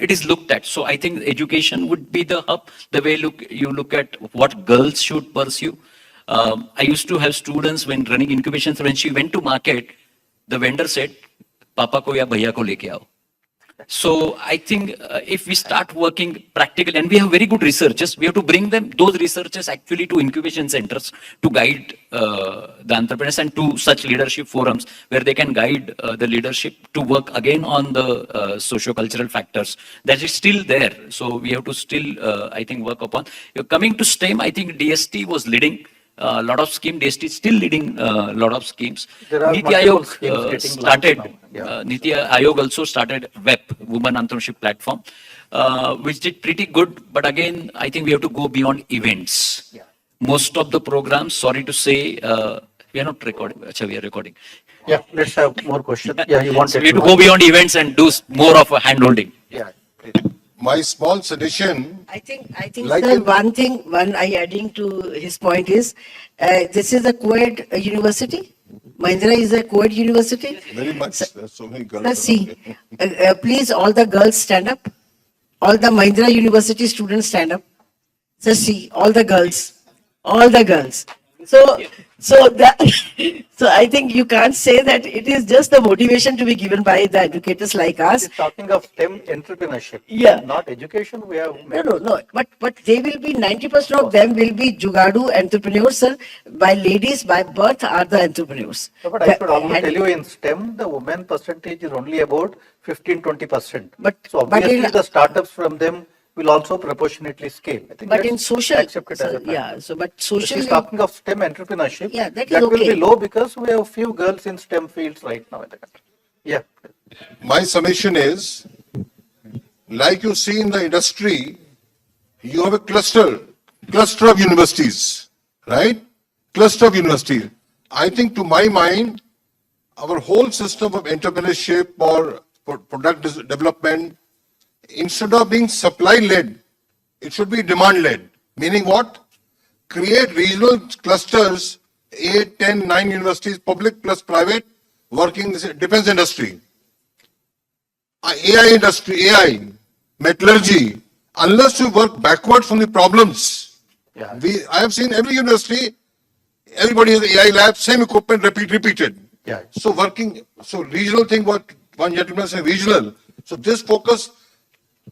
it is looked at. So I think education would be the hub. The way you look at what girls should pursue. I used to have students when running incubations. When she went to market, the vendor said, "Papa ko ya bhaiya ko leke aao." So I think if we start working practically, and we have very good researchers, we have to bring those researchers actually to incubation centers to guide the entrepreneurs, and to such leadership forums where they can guide the leadership to work again on the socio-cultural factors. That is still there. So we have to still, I think, work upon. Coming to STEM, I think DST was leading a lot of schemes. DST is still leading a lot of schemes. There are Niti multiple Ayog schemes getting started. launched now. Yeah. Niti Ayog also started WEP, Women Entrepreneurship Platform, which did pretty good. But again, I think we have to go beyond events. Yeah. Most of the programs, sorry to say, we are not recording. Achha, we are recording. Yeah, let's have more questions. Yeah, you wanted So we have to to go beyond events and do more of a hand holding. Yeah, please. My small suggestion, I think, Like sir, in- one I adding to his point is, this is a co-ed university. Mahindra is a co-ed university. very much, there's so many girls. Sir, see, around. please, all the girls stand up. All the Mahindra University students stand up. Sir, see, all the girls. So that, so I think you can't say that it is just the motivation to be given by the educators like us. He's talking of STEM entrepreneurship. Yeah. Not education, we have. No. But they will be 90% of them will be Jugadu entrepreneurs, sir. By ladies, by birth, are the entrepreneurs. No, but I should also And- tell you, in STEM, the women percentage is only about 15-20%. But- So but in- obviously, the startups from them will also proportionately scale. I think But in that's social, accepted as sir, a fact. yeah. So, but She's social. talking of STEM entrepreneurship. Yeah, that is That will okay. be low because we have few girls in STEM fields right now in the country. Yeah. My summation is, like you see in the industry, you have a cluster of universities, right? Cluster of universities. I think to my mind, our whole system of entrepreneurship or product development, instead of being supply-led, it should be demand-led. Meaning what? Create regional clusters, 8, 10, 9 universities, public plus private, working in the defense industry. AI industry, AI, metallurgy, unless you work backward from the problems. Yeah. I have seen every university, everybody has AI lab, same equipment, repeated. Yeah. So regional thing, what one gentleman said, regional. So this focus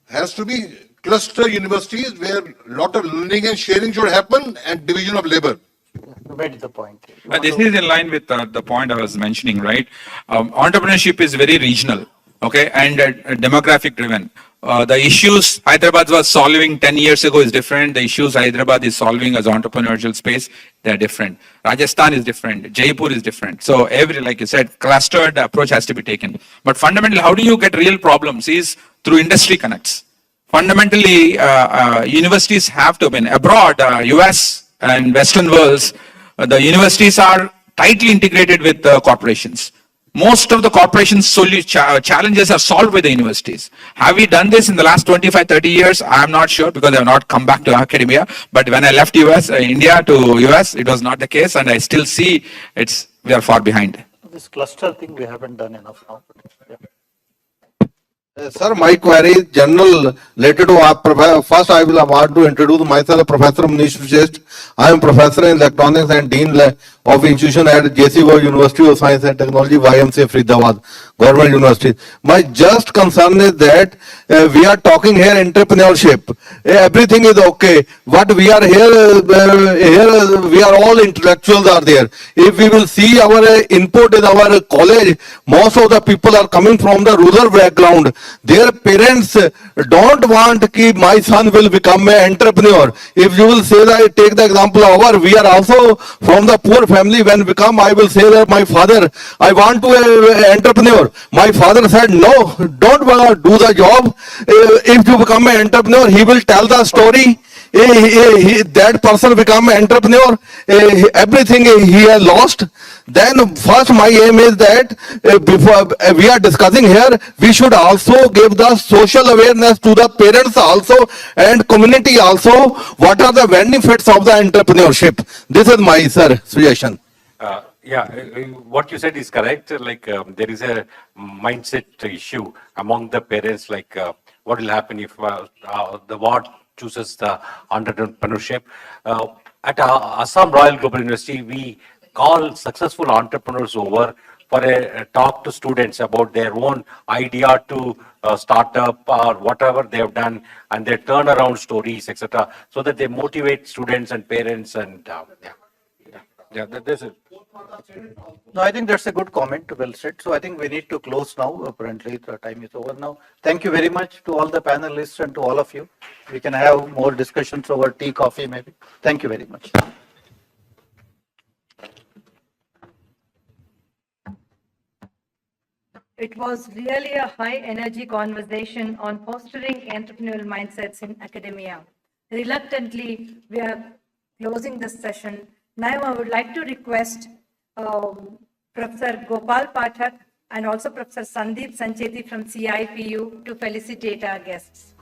has to be cluster universities where a lot of learning and sharing should happen and division of labor. You made the point. You This want to- is in line with the point I was mentioning, right? Entrepreneurship is very regional. okay, and demographic driven. The issues Hyderabad was solving 10 years ago is different. The issues Hyderabad is solving as entrepreneurial space, they're different. Rajasthan is different. Jaipur is different. So every, like you said, clustered approach has to be taken. But fundamentally, how do you get real problems is through industry connects. Fundamentally, universities have to be abroad, US and Western worlds, the universities are tightly integrated with corporations. Most of the corporations' challenges are solved by the universities. Have we done this in the last 25, 30 years? I'm not sure because I have not come back to academia. But when I left India to US, it was not the case. And I still see we are far behind. This cluster thing we haven't done enough now. Yeah. Sir, my query is general related to first I will want to introduce myself, Professor Manish Vishesht. I am Professor in Electronics and Dean of Institution at JCO University of Science and Technology, YMCA Faridabad, Government University. My just concern is that we are talking here entrepreneurship. Everything is okay. What we are here we are all intellectuals are there. If we will see our input in our college, most of the people are coming from the rural background. Their parents don't want that my son will become an entrepreneur. If you will say that, take the example of we are also from the poor family. When I will say that my father, I want to be an entrepreneur. My father said, no, don't do the job. If you become an entrepreneur, he will tell the story. That person become an entrepreneur, everything he has lost. Then first my aim is that before we are discussing here, we should also give the social awareness to the parents also and community also. What are the benefits of the entrepreneurship? This is my suggestion. What you said is correct. Like there is a mindset issue among the parents. Like what will happen if the ward chooses the entrepreneurship? At Assam Royal Global University, we call successful entrepreneurs over for a talk to students about their own idea to start up or whatever they have done, and their turnaround stories, etc., so that they motivate students and parents. And this is. No, I think that's a good comment, well said. So I think we need to close now. Apparently the time is over now. Thank you very much to all the panelists and to all of you. We can have more discussions over tea, coffee maybe. Thank you very much. It was really a high energy conversation on fostering entrepreneurial mindsets in academia. Reluctantly, we are closing this session. Now I would like to request Professor Gopal Pathak and also Professor Sandeep Sancheti from CIPU to felicitate our guests.